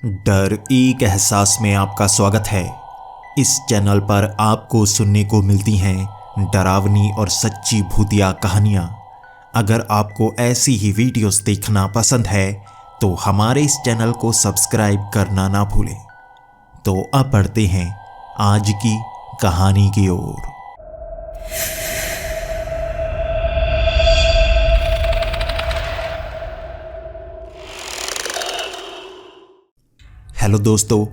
डर एक एहसास में आपका स्वागत है। इस चैनल पर आपको सुनने को मिलती हैं डरावनी और सच्ची भूतिया कहानियाँ। अगर आपको ऐसी ही वीडियोस देखना पसंद है तो हमारे इस चैनल को सब्सक्राइब करना ना भूलें। तो अब बढ़ते हैं आज की कहानी की ओर। हेलो दोस्तों,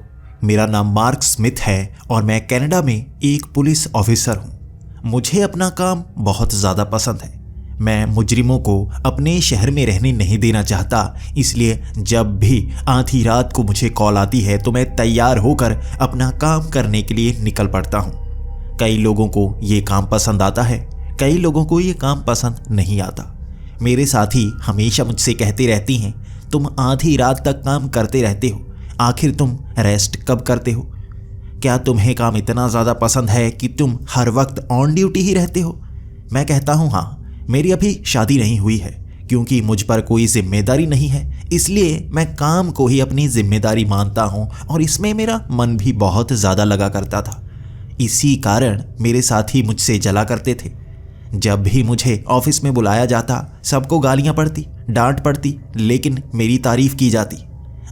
मेरा नाम मार्क स्मिथ है और मैं कनाडा में एक पुलिस ऑफिसर हूँ। मुझे अपना काम बहुत ज़्यादा पसंद है। मैं मुजरिमों को अपने शहर में रहने नहीं देना चाहता, इसलिए जब भी आधी रात को मुझे कॉल आती है तो मैं तैयार होकर अपना काम करने के लिए निकल पड़ता हूँ। कई लोगों को ये काम पसंद आता है, कई लोगों को ये काम पसंद नहीं आता। मेरे साथी हमेशा मुझसे कहते रहती हैं, तुम आधी रात तक काम करते रहते हो, आखिर तुम रेस्ट कब करते हो? क्या तुम्हें काम इतना ज़्यादा पसंद है कि तुम हर वक्त ऑन ड्यूटी ही रहते हो? मैं कहता हूँ हाँ, मेरी अभी शादी नहीं हुई है क्योंकि मुझ पर कोई जिम्मेदारी नहीं है, इसलिए मैं काम को ही अपनी जिम्मेदारी मानता हूँ और इसमें मेरा मन भी बहुत ज़्यादा लगा करता था। इसी कारण मेरे साथी मुझसे जला करते थे। जब भी मुझे ऑफिस में बुलाया जाता सबको गालियाँ पड़ती, डांट पड़ती, लेकिन मेरी तारीफ़ की जाती।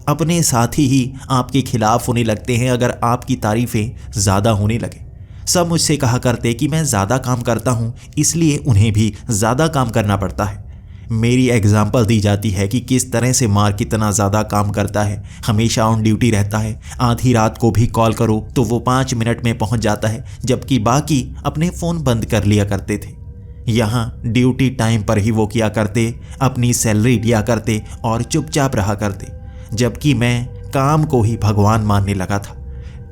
अपने साथी ही आपके खिलाफ होने लगते हैं अगर आपकी तारीफ़ें ज़्यादा होने लगे। सब मुझसे कहा करते कि मैं ज़्यादा काम करता हूँ, इसलिए उन्हें भी ज़्यादा काम करना पड़ता है। मेरी एग्जाम्पल दी जाती है कि किस तरह से मार्क कितना ज़्यादा काम करता है, हमेशा ऑन ड्यूटी रहता है। आधी रात को भी कॉल करो तो वो 5 मिनट में पहुँच जाता है, जबकि बाकी अपने फ़ोन बंद कर लिया करते थे। यहाँ ड्यूटी टाइम पर ही वो किया करते, अपनी सैलरी लिया करते और चुपचाप रहा करते, जबकि मैं काम को ही भगवान मानने लगा था।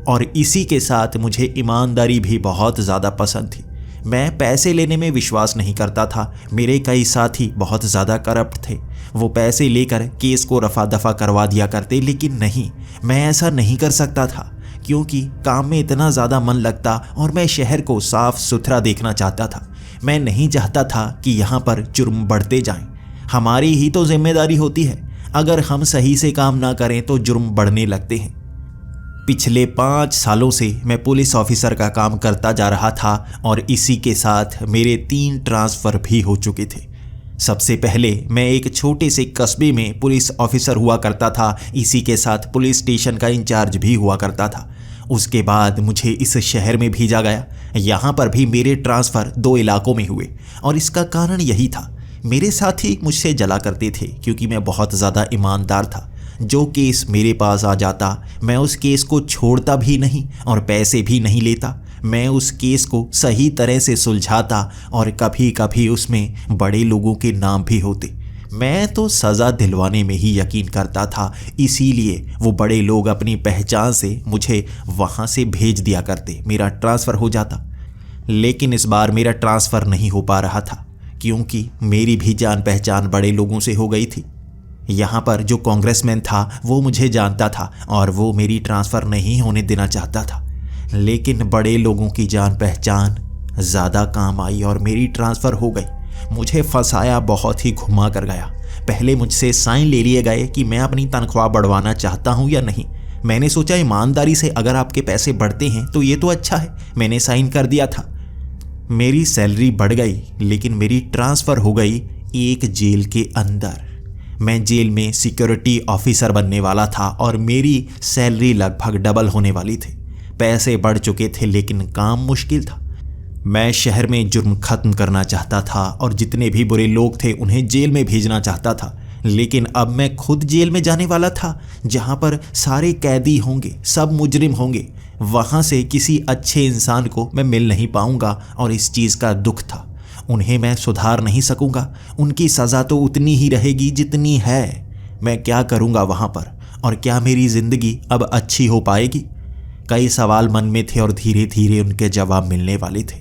और इसी के साथ मुझे ईमानदारी भी बहुत ज़्यादा पसंद थी। मैं पैसे लेने में विश्वास नहीं करता था। मेरे कई साथी बहुत ज़्यादा करप्ट थे। वो पैसे लेकर केस को रफा दफा करवा दिया करते, लेकिन नहीं, मैं ऐसा नहीं कर सकता था क्योंकि काम में इतना ज़्यादा मन लगता और मैं शहर को साफ सुथरा देखना चाहता था। मैं नहीं चाहता था कि यहाँ पर जुर्म बढ़ते जाएं। हमारी ही तो जिम्मेदारी होती है, अगर हम सही से काम ना करें तो जुर्म बढ़ने लगते हैं। पिछले 5 सालों से मैं पुलिस ऑफिसर का काम करता जा रहा था और इसी के साथ मेरे 3 ट्रांसफ़र भी हो चुके थे। सबसे पहले मैं एक छोटे से कस्बे में पुलिस ऑफिसर हुआ करता था, इसी के साथ पुलिस स्टेशन का इंचार्ज भी हुआ करता था। उसके बाद मुझे इस शहर में भेजा गया। यहाँ पर भी मेरे ट्रांसफ़र 2 इलाकों में हुए और इसका कारण यही था, मेरे साथी मुझसे जला करते थे क्योंकि मैं बहुत ज़्यादा ईमानदार था। जो केस मेरे पास आ जाता मैं उस केस को छोड़ता भी नहीं और पैसे भी नहीं लेता। मैं उस केस को सही तरह से सुलझाता और कभी कभी उसमें बड़े लोगों के नाम भी होते। मैं तो सज़ा दिलवाने में ही यकीन करता था, इसीलिए वो बड़े लोग अपनी पहचान से मुझे वहाँ से भेज दिया करते, मेरा ट्रांसफ़र हो जाता। लेकिन इस बार मेरा ट्रांसफ़र नहीं हो पा रहा था क्योंकि मेरी भी जान पहचान बड़े लोगों से हो गई थी। यहाँ पर जो कांग्रेसमैन था वो मुझे जानता था और वो मेरी ट्रांसफ़र नहीं होने देना चाहता था, लेकिन बड़े लोगों की जान पहचान ज़्यादा काम आई और मेरी ट्रांसफ़र हो गई। मुझे फंसाया बहुत ही घुमा कर गया। पहले मुझसे साइन ले लिए गए कि मैं अपनी तनख्वाह बढ़वाना चाहता हूँ या नहीं। मैंने सोचा ईमानदारी से अगर आपके पैसे बढ़ते हैं तो ये तो अच्छा है, मैंने साइन कर दिया था। मेरी सैलरी बढ़ गई, लेकिन मेरी ट्रांसफ़र हो गई एक जेल के अंदर। मैं जेल में सिक्योरिटी ऑफिसर बनने वाला था और मेरी सैलरी लगभग डबल होने वाली थी। पैसे बढ़ चुके थे लेकिन काम मुश्किल था। मैं शहर में जुर्म ख़त्म करना चाहता था और जितने भी बुरे लोग थे उन्हें जेल में भेजना चाहता था, लेकिन अब मैं खुद जेल में जाने वाला था जहाँ पर सारे कैदी होंगे, सब मुजरिम होंगे। वहाँ से किसी अच्छे इंसान को मैं मिल नहीं पाऊँगा और इस चीज़ का दुख था। उन्हें मैं सुधार नहीं सकूँगा, उनकी सज़ा तो उतनी ही रहेगी जितनी है। मैं क्या करूँगा वहाँ पर और क्या मेरी ज़िंदगी अब अच्छी हो पाएगी? कई सवाल मन में थे और धीरे धीरे उनके जवाब मिलने वाले थे।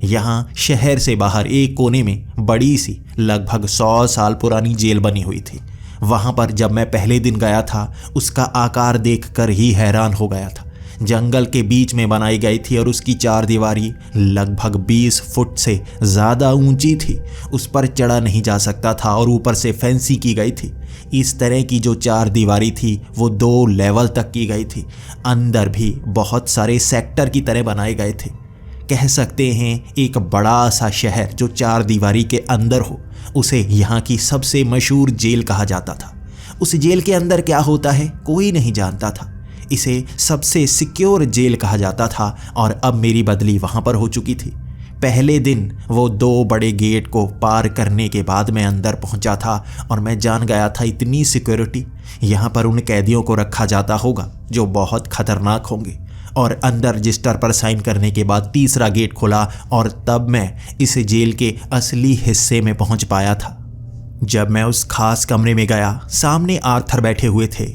यहाँ शहर से बाहर एक कोने में बड़ी सी लगभग 100 साल पुरानी जेल बनी हुई थी। वहाँ पर जब मैं पहले दिन गया था उसका आकार देखकर ही हैरान हो गया था। जंगल के बीच में बनाई गई थी और उसकी चारदीवारी लगभग 20 फुट से ज़्यादा ऊंची थी। उस पर चढ़ा नहीं जा सकता था और ऊपर से फेंसी की गई थी। इस तरह की जो चारदीवारी थी वो 2 लेवल तक की गई थी। अंदर भी बहुत सारे सेक्टर की तरह बनाए गए थे। कह सकते हैं एक बड़ा सा शहर जो चारदीवारी के अंदर हो, उसे यहाँ की सबसे मशहूर जेल कहा जाता था। उस जेल के अंदर क्या होता है कोई नहीं जानता था। इसे सबसे सिक्योर जेल कहा जाता था और अब मेरी बदली वहाँ पर हो चुकी थी। पहले दिन वो 2 बड़े गेट को पार करने के बाद मैं अंदर पहुंचा था और मैं जान गया था इतनी सिक्योरिटी, यहाँ पर उन कैदियों को रखा जाता होगा जो बहुत खतरनाक होंगे। और अंदर रजिस्टर पर साइन करने के बाद तीसरा गेट खुला और तब मैं इस जेल के असली हिस्से में पहुंच पाया था। जब मैं उस खास कमरे में गया, सामने आर्थर बैठे हुए थे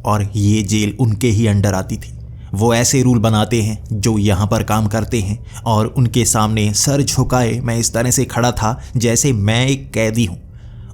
और ये जेल उनके ही अंडर आती थी। वो ऐसे रूल बनाते हैं जो यहाँ पर काम करते हैं और उनके सामने सर झुकाए मैं इस तरह से खड़ा था जैसे मैं एक कैदी हूँ।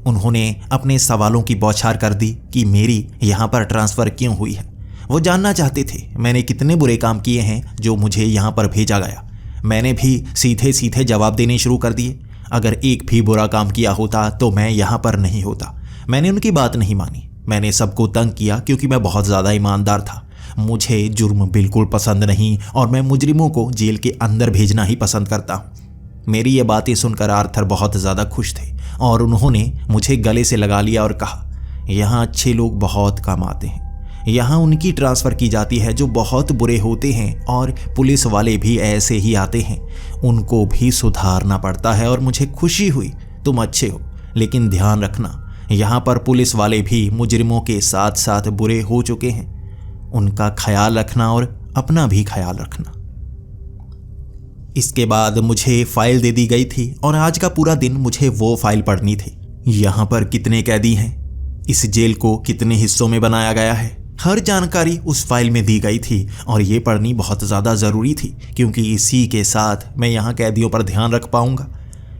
उन्होंने अपने सवालों की बौछार कर दी कि मेरी यहाँ पर ट्रांसफ़र क्यों हुई है। वो जानना चाहते थे मैंने कितने बुरे काम किए हैं जो मुझे यहाँ पर भेजा गया। मैंने भी सीधे सीधे जवाब देने शुरू कर दिए। अगर एक भी बुरा काम किया होता तो मैं यहाँ पर नहीं होता। मैंने उनकी बात नहीं मानी। मैंने सबको तंग किया क्योंकि मैं बहुत ज़्यादा ईमानदार था। मुझे जुर्म बिल्कुल पसंद नहीं और मैं मुजरिमों को जेल के अंदर भेजना ही पसंद करता हूँ। मेरी ये बातें सुनकर आर्थर बहुत ज़्यादा खुश थे और उन्होंने मुझे गले से लगा लिया और कहा, यहाँ अच्छे लोग बहुत कम आते हैं। यहाँ उनकी ट्रांसफ़र की जाती है जो बहुत बुरे होते हैं और पुलिस वाले भी ऐसे ही आते हैं। उनको भी सुधारना पड़ता है और मुझे खुशी हुई तुम अच्छे हो, लेकिन ध्यान रखना यहाँ पर पुलिस वाले भी मुजरिमों के साथ साथ बुरे हो चुके हैं। उनका ख्याल रखना और अपना भी ख्याल रखना। इसके बाद मुझे फ़ाइल दे दी गई थी और आज का पूरा दिन मुझे वो फ़ाइल पढ़नी थी। यहाँ पर कितने कैदी हैं, इस जेल को कितने हिस्सों में बनाया गया है, हर जानकारी उस फाइल में दी गई थी और ये पढ़नी बहुत ज़्यादा ज़रूरी थी क्योंकि इसी के साथ मैं यहाँ कैदियों पर ध्यान रख पाऊँगा।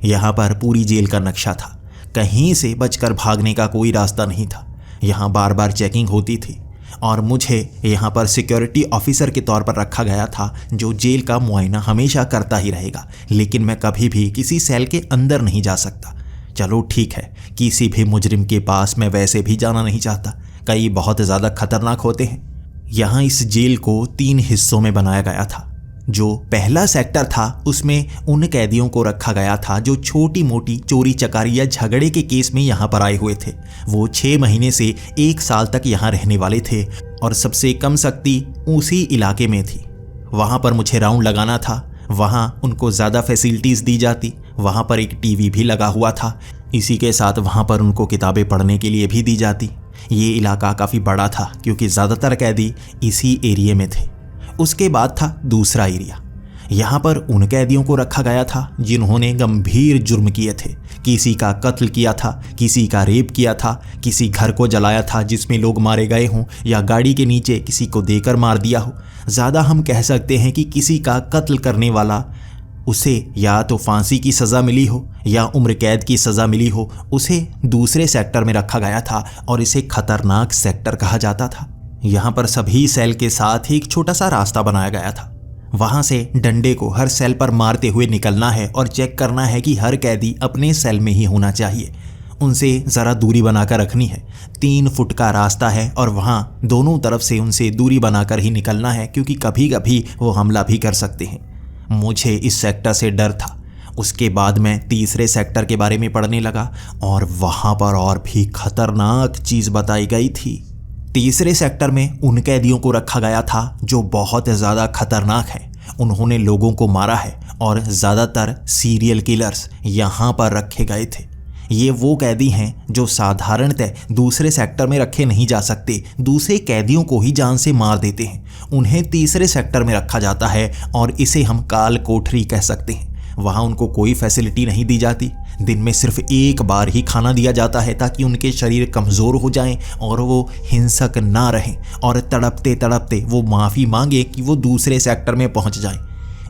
यहाँ पर पूरी जेल का नक्शा था। कहीं से बचकर भागने का कोई रास्ता नहीं था। यहाँ बार बार चेकिंग होती थी और मुझे यहाँ पर सिक्योरिटी ऑफिसर के तौर पर रखा गया था जो जेल का मुआयना हमेशा करता ही रहेगा, लेकिन मैं कभी भी किसी सेल के अंदर नहीं जा सकता। चलो ठीक है, किसी भी मुजरिम के पास मैं वैसे भी जाना नहीं चाहता, कई बहुत ज़्यादा खतरनाक होते हैं। यहाँ इस जेल को 3 हिस्सों में बनाया गया था। जो पहला सेक्टर था उसमें उन कैदियों को रखा गया था जो छोटी मोटी चोरी चकारी या झगड़े के केस में यहाँ पर आए हुए थे। वो 6 महीने से 1 साल तक यहाँ रहने वाले थे और सबसे कम सख्ती उसी इलाके में थी। वहाँ पर मुझे राउंड लगाना था। वहाँ उनको ज़्यादा फैसिलिटीज़ दी जाती। वहाँ पर एक टीवी भी लगा हुआ था। इसी के साथ वहाँ पर उनको किताबें पढ़ने के लिए भी दी जाती। ये इलाका काफ़ी बड़ा था क्योंकि ज़्यादातर कैदी इसी एरिया में थे। उसके बाद था दूसरा एरिया। यहाँ पर उन कैदियों को रखा गया था जिन्होंने गंभीर जुर्म किए थे। किसी का कत्ल किया था, किसी का रेप किया था, किसी घर को जलाया था जिसमें लोग मारे गए हों, या गाड़ी के नीचे किसी को देकर मार दिया हो। ज़्यादा हम कह सकते हैं कि किसी का कत्ल करने वाला, उसे या तो फांसी की सज़ा मिली हो या उम्र कैद की सज़ा मिली हो, उसे दूसरे सेक्टर में रखा गया था और इसे खतरनाक सेक्टर कहा जाता था। यहाँ पर सभी सेल के साथ ही एक छोटा सा रास्ता बनाया गया था। वहाँ से डंडे को हर सेल पर मारते हुए निकलना है और चेक करना है कि हर कैदी अपने सेल में ही होना चाहिए। उनसे ज़रा दूरी बनाकर रखनी है। 3 फुट का रास्ता है और वहाँ दोनों तरफ से उनसे दूरी बनाकर ही निकलना है क्योंकि कभी कभी वो हमला भी कर सकते हैं। मुझे इस सेक्टर से डर था। उसके बाद मैं तीसरे सेक्टर के बारे में पढ़ने लगा और वहाँ पर और भी खतरनाक चीज़ बताई गई थी। तीसरे सेक्टर में उन कैदियों को रखा गया था जो बहुत ज़्यादा खतरनाक हैं। उन्होंने लोगों को मारा है और ज़्यादातर सीरियल किलर्स यहाँ पर रखे गए थे। ये वो कैदी हैं जो साधारणतः दूसरे सेक्टर में रखे नहीं जा सकते, दूसरे कैदियों को ही जान से मार देते हैं। उन्हें तीसरे सेक्टर में रखा जाता है और इसे हम काल कोठरी कह सकते हैं। वहाँ उनको कोई फैसिलिटी नहीं दी जाती। दिन में सिर्फ 1 बार ही खाना दिया जाता है ताकि उनके शरीर कमज़ोर हो जाएं और वो हिंसक ना रहें और तड़पते तड़पते वो माफ़ी मांगे कि वो दूसरे सेक्टर में पहुँच जाएं।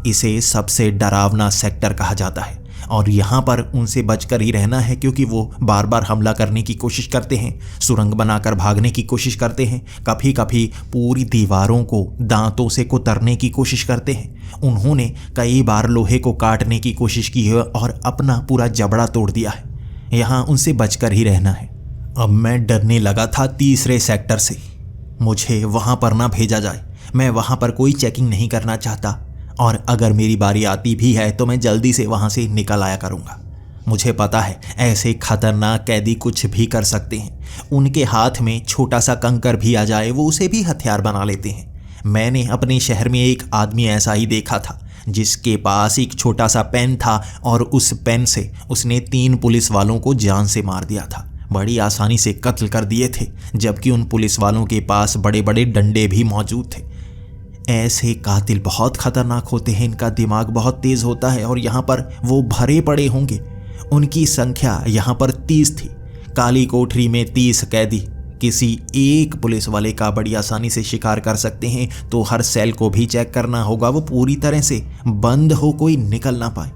इसे सबसे डरावना सेक्टर कहा जाता है। और यहाँ पर उनसे बचकर ही रहना है, क्योंकि वो बार बार हमला करने की कोशिश करते हैं, सुरंग बनाकर भागने की कोशिश करते हैं, कभी कभी पूरी दीवारों को दांतों से कुतरने की कोशिश करते हैं। उन्होंने कई बार लोहे को काटने की कोशिश की है और अपना पूरा जबड़ा तोड़ दिया है। यहाँ उनसे बचकर ही रहना है। अब मैं डरने लगा था तीसरे सेक्टर से। मुझे वहाँ पर ना भेजा जाए। मैं वहाँ पर कोई चेकिंग नहीं करना चाहता, और अगर मेरी बारी आती भी है तो मैं जल्दी से वहाँ से निकल आया करूँगा। मुझे पता है ऐसे खतरनाक कैदी कुछ भी कर सकते हैं। उनके हाथ में छोटा सा कंकर भी आ जाए वो उसे भी हथियार बना लेते हैं। मैंने अपने शहर में एक आदमी ऐसा ही देखा था, जिसके पास एक छोटा सा पेन था और उस पेन से उसने 3 पुलिस वालों को जान से मार दिया था। बड़ी आसानी से कत्ल कर दिए थे, जबकि उन पुलिस वालों के पास बड़े बड़े डंडे भी मौजूद थे। ऐसे कातिल बहुत खतरनाक होते हैं, इनका दिमाग बहुत तेज होता है और यहाँ पर वो भरे पड़े होंगे। उनकी संख्या यहाँ पर 30 थी। काली कोठरी में 30 कैदी किसी एक पुलिस वाले का बड़ी आसानी से शिकार कर सकते हैं, तो हर सेल को भी चेक करना होगा, वो पूरी तरह से बंद हो, कोई निकल ना पाए।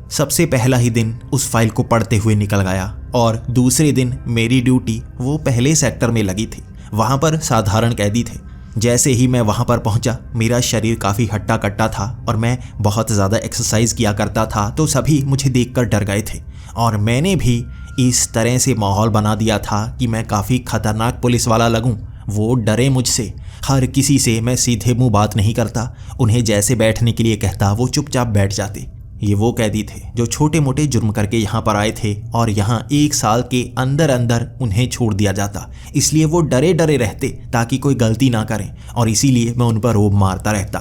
सबसे पहला ही दिन उस फाइल को पढ़ते हुए निकल गया, और दूसरे दिन मेरी ड्यूटी वो पहले सेक्टर में लगी थी। वहाँ पर साधारण कैदी थे। जैसे ही मैं वहाँ पर पहुँचा, मेरा शरीर काफ़ी हट्टा कट्टा था और मैं बहुत ज़्यादा एक्सरसाइज किया करता था, तो सभी मुझे देखकर डर गए थे। और मैंने भी इस तरह से माहौल बना दिया था कि मैं काफ़ी खतरनाक पुलिस वाला लगूं। वो डरे मुझसे। हर किसी से मैं सीधे मुंह बात नहीं करता। उन्हें जैसे बैठने के लिए कहता वो चुपचाप बैठ जाते। ये वो कैदी थे जो छोटे मोटे जुर्म करके यहाँ पर आए थे, और यहाँ 1 साल के अंदर अंदर उन्हें छोड़ दिया जाता। इसलिए वो डरे डरे रहते ताकि कोई गलती ना करें, और इसीलिए मैं उन पर रोब मारता रहता।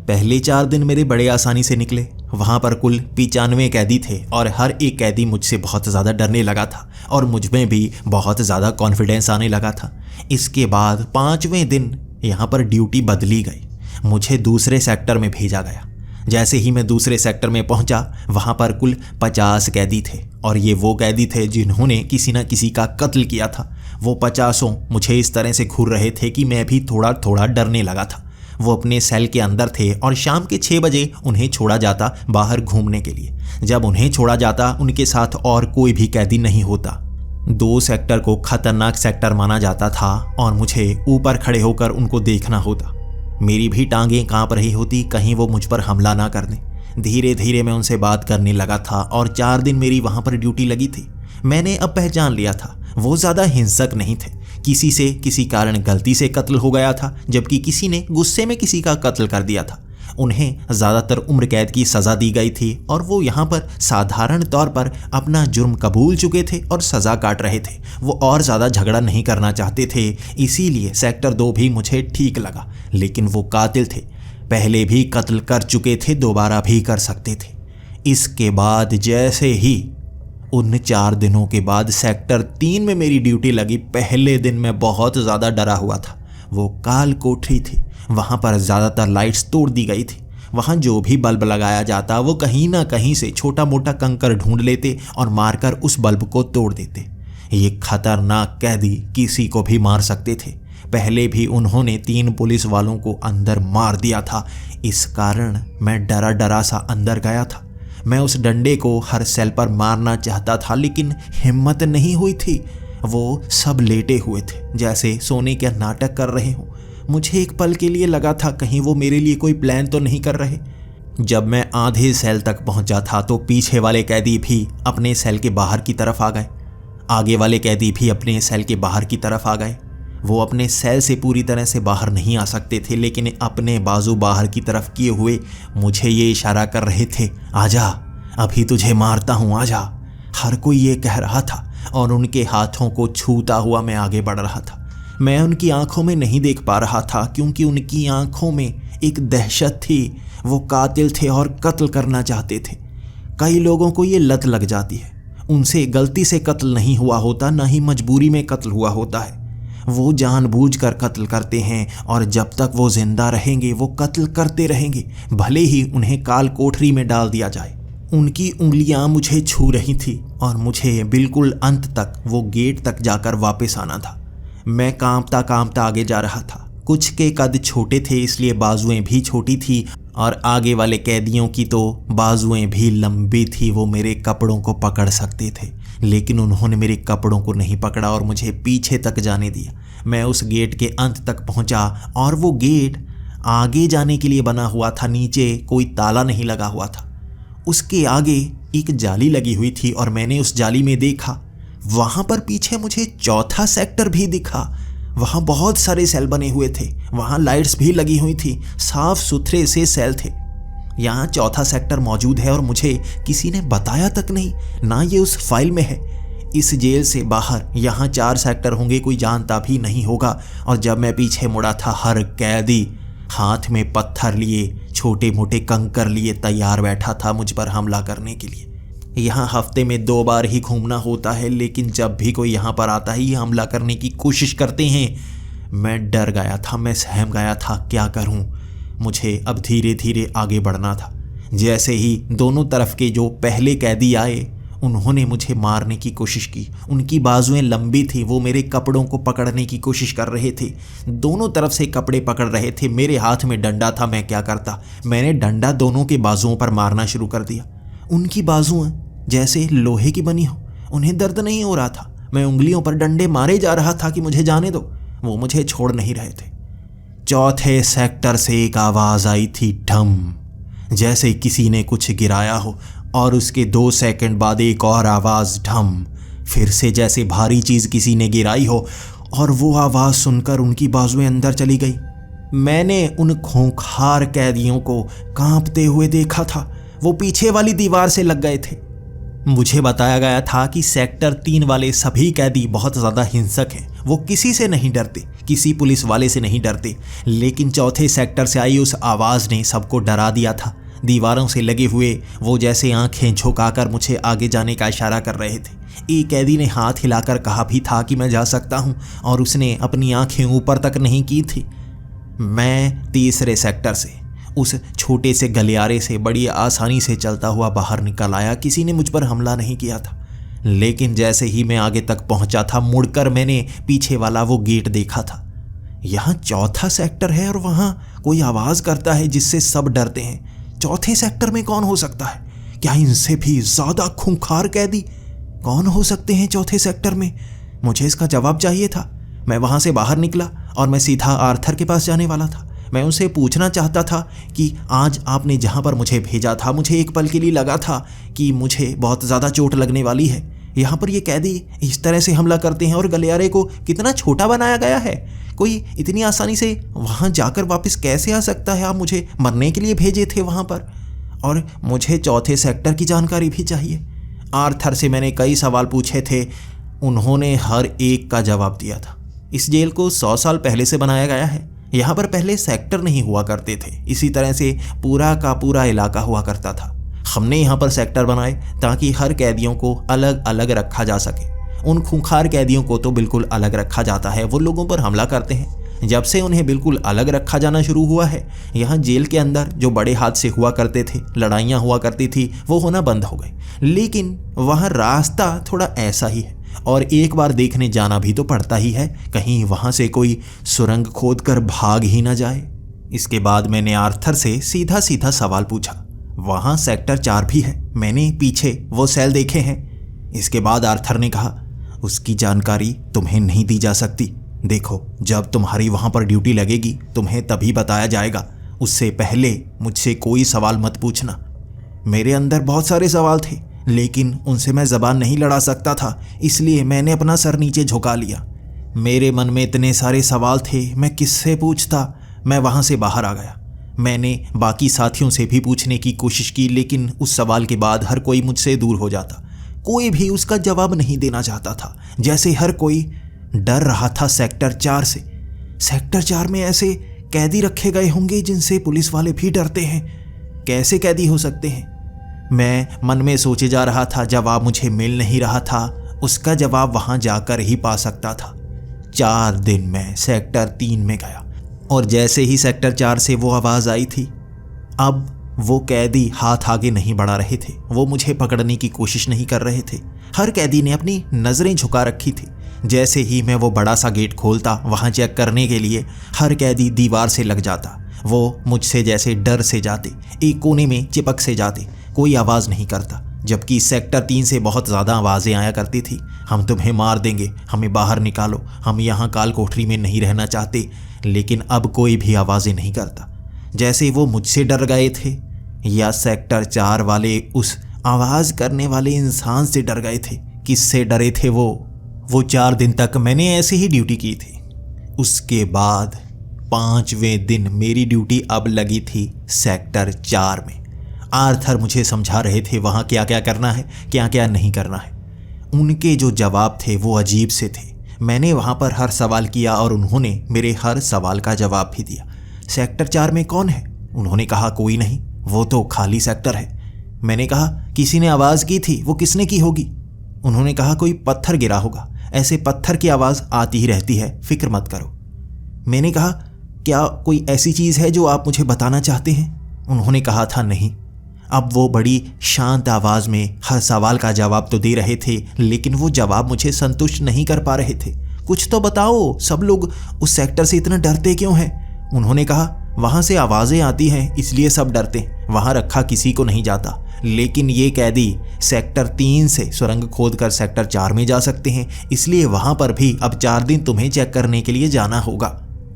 पहले 4 दिन मेरे बड़े आसानी से निकले। वहाँ पर कुल 95 कैदी थे और हर एक कैदी मुझसे बहुत ज़्यादा डरने लगा था और मुझ में भी बहुत ज़्यादा कॉन्फिडेंस आने लगा था। इसके बाद 5वें दिन यहाँ पर ड्यूटी बदली गई। मुझे दूसरे सेक्टर में भेजा गया। जैसे ही मैं दूसरे सेक्टर में पहुंचा, वहाँ पर कुल 50 कैदी थे, और ये वो कैदी थे जिन्होंने किसी न किसी का कत्ल किया था। वो 50 मुझे इस तरह से घूर रहे थे कि मैं भी थोड़ा थोड़ा डरने लगा था। वो अपने सेल के अंदर थे और शाम के 6 बजे उन्हें छोड़ा जाता बाहर घूमने के लिए। जब उन्हें छोड़ा जाता, उनके साथ और कोई भी कैदी नहीं होता। 2 सेक्टर को खतरनाक सेक्टर माना जाता था और मुझे ऊपर खड़े होकर उनको देखना होता। मेरी भी टांगें कांप रही होती, कहीं वो मुझ पर हमला ना कर दें। धीरे धीरे मैं उनसे बात करने लगा था और 4 दिन मेरी वहाँ पर ड्यूटी लगी थी। मैंने अब पहचान लिया था, वो ज़्यादा हिंसक नहीं थे। किसी से किसी कारण गलती से कत्ल हो गया था, जबकि किसी ने गुस्से में किसी का कत्ल कर दिया था। उन्हें ज़्यादातर उम्र कैद की सज़ा दी गई थी और वो यहाँ पर साधारण तौर पर अपना जुर्म कबूल चुके थे और सज़ा काट रहे थे। वो और ज़्यादा झगड़ा नहीं करना चाहते थे, इसीलिए सेक्टर 2 भी मुझे ठीक लगा। लेकिन वो कातिल थे, पहले भी कत्ल कर चुके थे, दोबारा भी कर सकते थे। इसके बाद जैसे ही उन 4 दिनों के बाद सेक्टर 3 में मेरी ड्यूटी लगी, पहले दिन मैं बहुत ज़्यादा डरा हुआ था। वो काल कोठरी थी, वहाँ पर ज़्यादातर लाइट्स तोड़ दी गई थी। वहाँ जो भी बल्ब लगाया जाता, वो कहीं ना कहीं से छोटा मोटा कंकर ढूंढ लेते और मारकर उस बल्ब को तोड़ देते। ये खतरनाक कैदी किसी को भी मार सकते थे। पहले भी उन्होंने 3 पुलिस वालों को अंदर मार दिया था। इस कारण मैं डरा डरा सा अंदर गया था। मैं उस डंडे को हर सेल पर मारना चाहता था, लेकिन हिम्मत नहीं हुई थी। वो सब लेटे हुए थे, जैसे सोने के नाटक कर रहे हों। मुझे एक पल के लिए लगा था कहीं वो मेरे लिए कोई प्लान तो नहीं कर रहे। जब मैं आधे सेल तक पहुंचा था तो पीछे वाले कैदी भी अपने सेल के बाहर की तरफ आ गए। आगे वाले कैदी भी अपने सेल के बाहर की तरफ आ गए। वो अपने सेल से पूरी तरह से बाहर नहीं आ सकते थे, लेकिन अपने बाजू बाहर की तरफ किए हुए मुझे ये इशारा कर रहे थे, आजा, अभी तुझे मारता हूँ, आजा। हर कोई ये कह रहा था और उनके हाथों को छूता हुआ मैं आगे बढ़ रहा था। मैं उनकी आंखों में नहीं देख पा रहा था, क्योंकि उनकी आंखों में एक दहशत थी। वो कातिल थे और कत्ल करना चाहते थे। कई लोगों को ये लत लग जाती है। उनसे गलती से कत्ल नहीं हुआ होता, ना ही मजबूरी में कत्ल हुआ होता है। वो जानबूझकर कत्ल करते हैं और जब तक वो जिंदा रहेंगे वो कत्ल करते रहेंगे, भले ही उन्हें काल कोठरी में डाल दिया जाए। उनकी उंगलियां मुझे छू रही थी और मुझे बिल्कुल अंत तक वो गेट तक जाकर वापस आना था। मैं कांपता कांपता आगे जा रहा था। कुछ के कद छोटे थे, इसलिए बाजुएं भी छोटी थी और आगे वाले कैदियों की तो बाजुएं भी लंबी थी, वो मेरे कपड़ों को पकड़ सकते थे, लेकिन उन्होंने मेरे कपड़ों को नहीं पकड़ा और मुझे पीछे तक जाने दिया। मैं उस गेट के अंत तक पहुंचा और वो गेट आगे जाने के लिए बना हुआ था, नीचे कोई ताला नहीं लगा हुआ था। उसके आगे एक जाली लगी हुई थी और मैंने उस जाली में देखा, वहां पर पीछे मुझे चौथा सेक्टर भी दिखा। वहां बहुत सारे सेल बने हुए थे, वहां लाइट्स भी लगी हुई थी, साफ सुथरे से सेल थे। यहाँ चौथा सेक्टर मौजूद है और मुझे किसी ने बताया तक नहीं, ना ये उस फाइल में है। इस जेल से बाहर यहाँ 4 सेक्टर होंगे, कोई जानता भी नहीं होगा। और जब मैं पीछे मुड़ा था, हर कैदी हाथ में पत्थर लिए, छोटे मोटे कंकर लिए तैयार बैठा था मुझ पर हमला करने के लिए। यहाँ हफ्ते में 2 बार ही घूमना होता है, लेकिन जब भी कोई यहाँ पर आता है ये हमला करने की कोशिश करते हैं। मैं डर गया था, मैं सहम गया था, क्या करूँ। मुझे अब धीरे धीरे आगे बढ़ना था। जैसे ही दोनों तरफ के जो पहले कैदी आए, उन्होंने मुझे मारने की कोशिश की। उनकी बाजुएं लंबी थी, वो मेरे कपड़ों को पकड़ने की कोशिश कर रहे थे, दोनों तरफ से कपड़े पकड़ रहे थे। मेरे हाथ में डंडा था, मैं क्या करता, मैंने डंडा दोनों के बाजुओं पर मारना शुरू कर दिया। उनकी बाजुएं जैसे लोहे की बनी हो, उन्हें दर्द नहीं हो रहा था। मैं उंगलियों पर डंडे मारे जा रहा था कि मुझे जाने दो, वो मुझे छोड़ नहीं रहे थे। चौथे सेक्टर से एक आवाज़ आई थी, ढम, जैसे किसी ने कुछ गिराया हो। और उसके 2 सेकंड बाद एक और आवाज़, ढम, फिर से जैसे भारी चीज़ किसी ने गिराई हो। और वो आवाज़ सुनकर उनकी बाजुएं अंदर चली गई। मैंने उन खूंखार कैदियों को कांपते हुए देखा था, वो पीछे वाली दीवार से लग गए थे। मुझे बताया गया था कि सेक्टर 3 वाले सभी कैदी बहुत ज़्यादा हिंसक हैं, वो किसी से नहीं डरते, किसी पुलिस वाले से नहीं डरते। लेकिन चौथे सेक्टर से आई उस आवाज़ ने सबको डरा दिया था। दीवारों से लगे हुए वो जैसे आंखें झुकाकर मुझे आगे जाने का इशारा कर रहे थे। एक कैदी ने हाथ हिलाकर कहा भी था कि मैं जा सकता हूँ, और उसने अपनी आंखें ऊपर तक नहीं की थी। मैं तीसरे सेक्टर से, उस छोटे से गलियारे से बड़ी आसानी से चलता हुआ बाहर निकल आया। किसी ने मुझ पर हमला नहीं किया था, लेकिन जैसे ही मैं आगे तक पहुंचा था, मुड़कर मैंने पीछे वाला वो गेट देखा था। यहाँ चौथा सेक्टर है और वहाँ कोई आवाज़ करता है जिससे सब डरते हैं। चौथे सेक्टर में कौन हो सकता है? क्या इनसे भी ज़्यादा खूंखार कैदी कौन हो सकते हैं चौथे सेक्टर में? मुझे इसका जवाब चाहिए था। मैं वहाँ से बाहर निकला और मैं सीधा आर्थर के पास जाने वाला था। मैं उनसे पूछना चाहता था कि आज आपने जहाँ पर मुझे भेजा था, मुझे एक पल के लिए लगा था कि मुझे बहुत ज़्यादा चोट लगने वाली है। यहाँ पर ये कैदी इस तरह से हमला करते हैं और गलियारे को कितना छोटा बनाया गया है। कोई इतनी आसानी से वहाँ जाकर वापस कैसे आ सकता है? आप मुझे मरने के लिए भेजे थे वहाँ पर, और मुझे चौथे सेक्टर की जानकारी भी चाहिए। आर्थर से मैंने कई सवाल पूछे थे, उन्होंने हर एक का जवाब दिया था। इस जेल को 100 साल पहले से बनाया गया है। यहाँ पर पहले सेक्टर नहीं हुआ करते थे, इसी तरह से पूरा का पूरा इलाका हुआ करता था। हमने यहाँ पर सेक्टर बनाए ताकि हर कैदियों को अलग अलग रखा जा सके। उन खूंखार कैदियों को तो बिल्कुल अलग रखा जाता है, वो लोगों पर हमला करते हैं। जब से उन्हें बिल्कुल अलग रखा जाना शुरू हुआ है, यहाँ जेल के अंदर जो बड़े हादसे हुआ करते थे, लड़ाइयाँ हुआ करती थी, वो होना बंद हो गई। लेकिन वहाँ रास्ता थोड़ा ऐसा ही है, और एक बार देखने जाना भी तो पड़ता ही है, कहीं वहाँ से कोई सुरंग खोद कर भाग ही ना जाए। इसके बाद मैंने आर्थर से सीधा सीधा सवाल पूछा, वहाँ सेक्टर 4 भी है, मैंने पीछे वो सेल देखे हैं। इसके बाद आर्थर ने कहा, उसकी जानकारी तुम्हें नहीं दी जा सकती। देखो, जब तुम्हारी वहाँ पर ड्यूटी लगेगी तुम्हें तभी बताया जाएगा, उससे पहले मुझसे कोई सवाल मत पूछना। मेरे अंदर बहुत सारे सवाल थे, लेकिन उनसे मैं ज़बान नहीं लड़ा सकता था, इसलिए मैंने अपना सर नीचे झुका लिया। मेरे मन में इतने सारे सवाल थे, मैं किससे पूछता। मैं वहाँ से बाहर आ गया। मैंने बाकी साथियों से भी पूछने की कोशिश की, लेकिन उस सवाल के बाद हर कोई मुझसे दूर हो जाता। कोई भी उसका जवाब नहीं देना चाहता था, जैसे हर कोई डर रहा था सेक्टर 4 से। सेक्टर 4 में ऐसे कैदी रखे गए होंगे जिनसे पुलिस वाले भी डरते हैं। कैसे कैदी हो सकते हैं? मैं मन में सोचे जा रहा था, जवाब मुझे मिल नहीं रहा था। उसका जवाब वहाँ जाकर ही पा सकता था। 4 दिन मैं सेक्टर 3 में गया, और जैसे ही सेक्टर 4 से वो आवाज़ आई थी, अब वो कैदी हाथ आगे नहीं बढ़ा रहे थे, वो मुझे पकड़ने की कोशिश नहीं कर रहे थे। हर कैदी ने अपनी नज़रें झुका रखी थी। जैसे ही मैं वो बड़ा सा गेट खोलता वहाँ चेक करने के लिए, हर कैदी दीवार से लग जाता। वो मुझसे जैसे डर से जाते, एक कोने में चिपक से जाते, कोई आवाज़ नहीं करता। जबकि सेक्टर 3 से बहुत ज़्यादा आवाज़ें आया करती थी, हम तुम्हें मार देंगे, हमें बाहर निकालो, हम यहाँ काल कोठरी में नहीं रहना चाहते। लेकिन अब कोई भी आवाज़ें नहीं करता। जैसे वो मुझसे डर गए थे या सेक्टर 4 वाले उस आवाज़ करने वाले इंसान से डर गए थे। किससे डरे थे वो 4 दिन तक मैंने ऐसे ही ड्यूटी की थी। उसके बाद 5वें दिन मेरी ड्यूटी अब लगी थी सेक्टर 4 में। आर्थर मुझे समझा रहे थे वहाँ क्या क्या करना है, क्या क्या नहीं करना है। उनके जो जवाब थे वो अजीब से थे। मैंने वहाँ पर हर सवाल किया और उन्होंने मेरे हर सवाल का जवाब भी दिया। सेक्टर 4 में कौन है? उन्होंने कहा कोई नहीं, वो तो खाली सेक्टर है। मैंने कहा किसी ने आवाज़ की थी, वो किसने की होगी? उन्होंने कहा कोई पत्थर गिरा होगा, ऐसे पत्थर की आवाज़ आती ही रहती है, फिक्र मत करो। मैंने कहा क्या कोई ऐसी चीज़ है जो आप मुझे बताना चाहते हैं? उन्होंने कहा था नहीं। अब वो बड़ी शांत आवाज़ में हर सवाल का जवाब तो दे रहे थे, लेकिन वो जवाब मुझे संतुष्ट नहीं कर पा रहे थे। कुछ तो बताओ, सब लोग उस सेक्टर से इतना डरते क्यों हैं? उन्होंने कहा वहाँ से आवाज़ें आती हैं इसलिए सब डरते, वहाँ रखा किसी को नहीं जाता। लेकिन ये कैदी सेक्टर 3 से सुरंग खोद कर सेक्टर 4 में जा सकते हैं, इसलिए वहाँ पर भी अब 4 दिन तुम्हें चेक करने के लिए जाना होगा,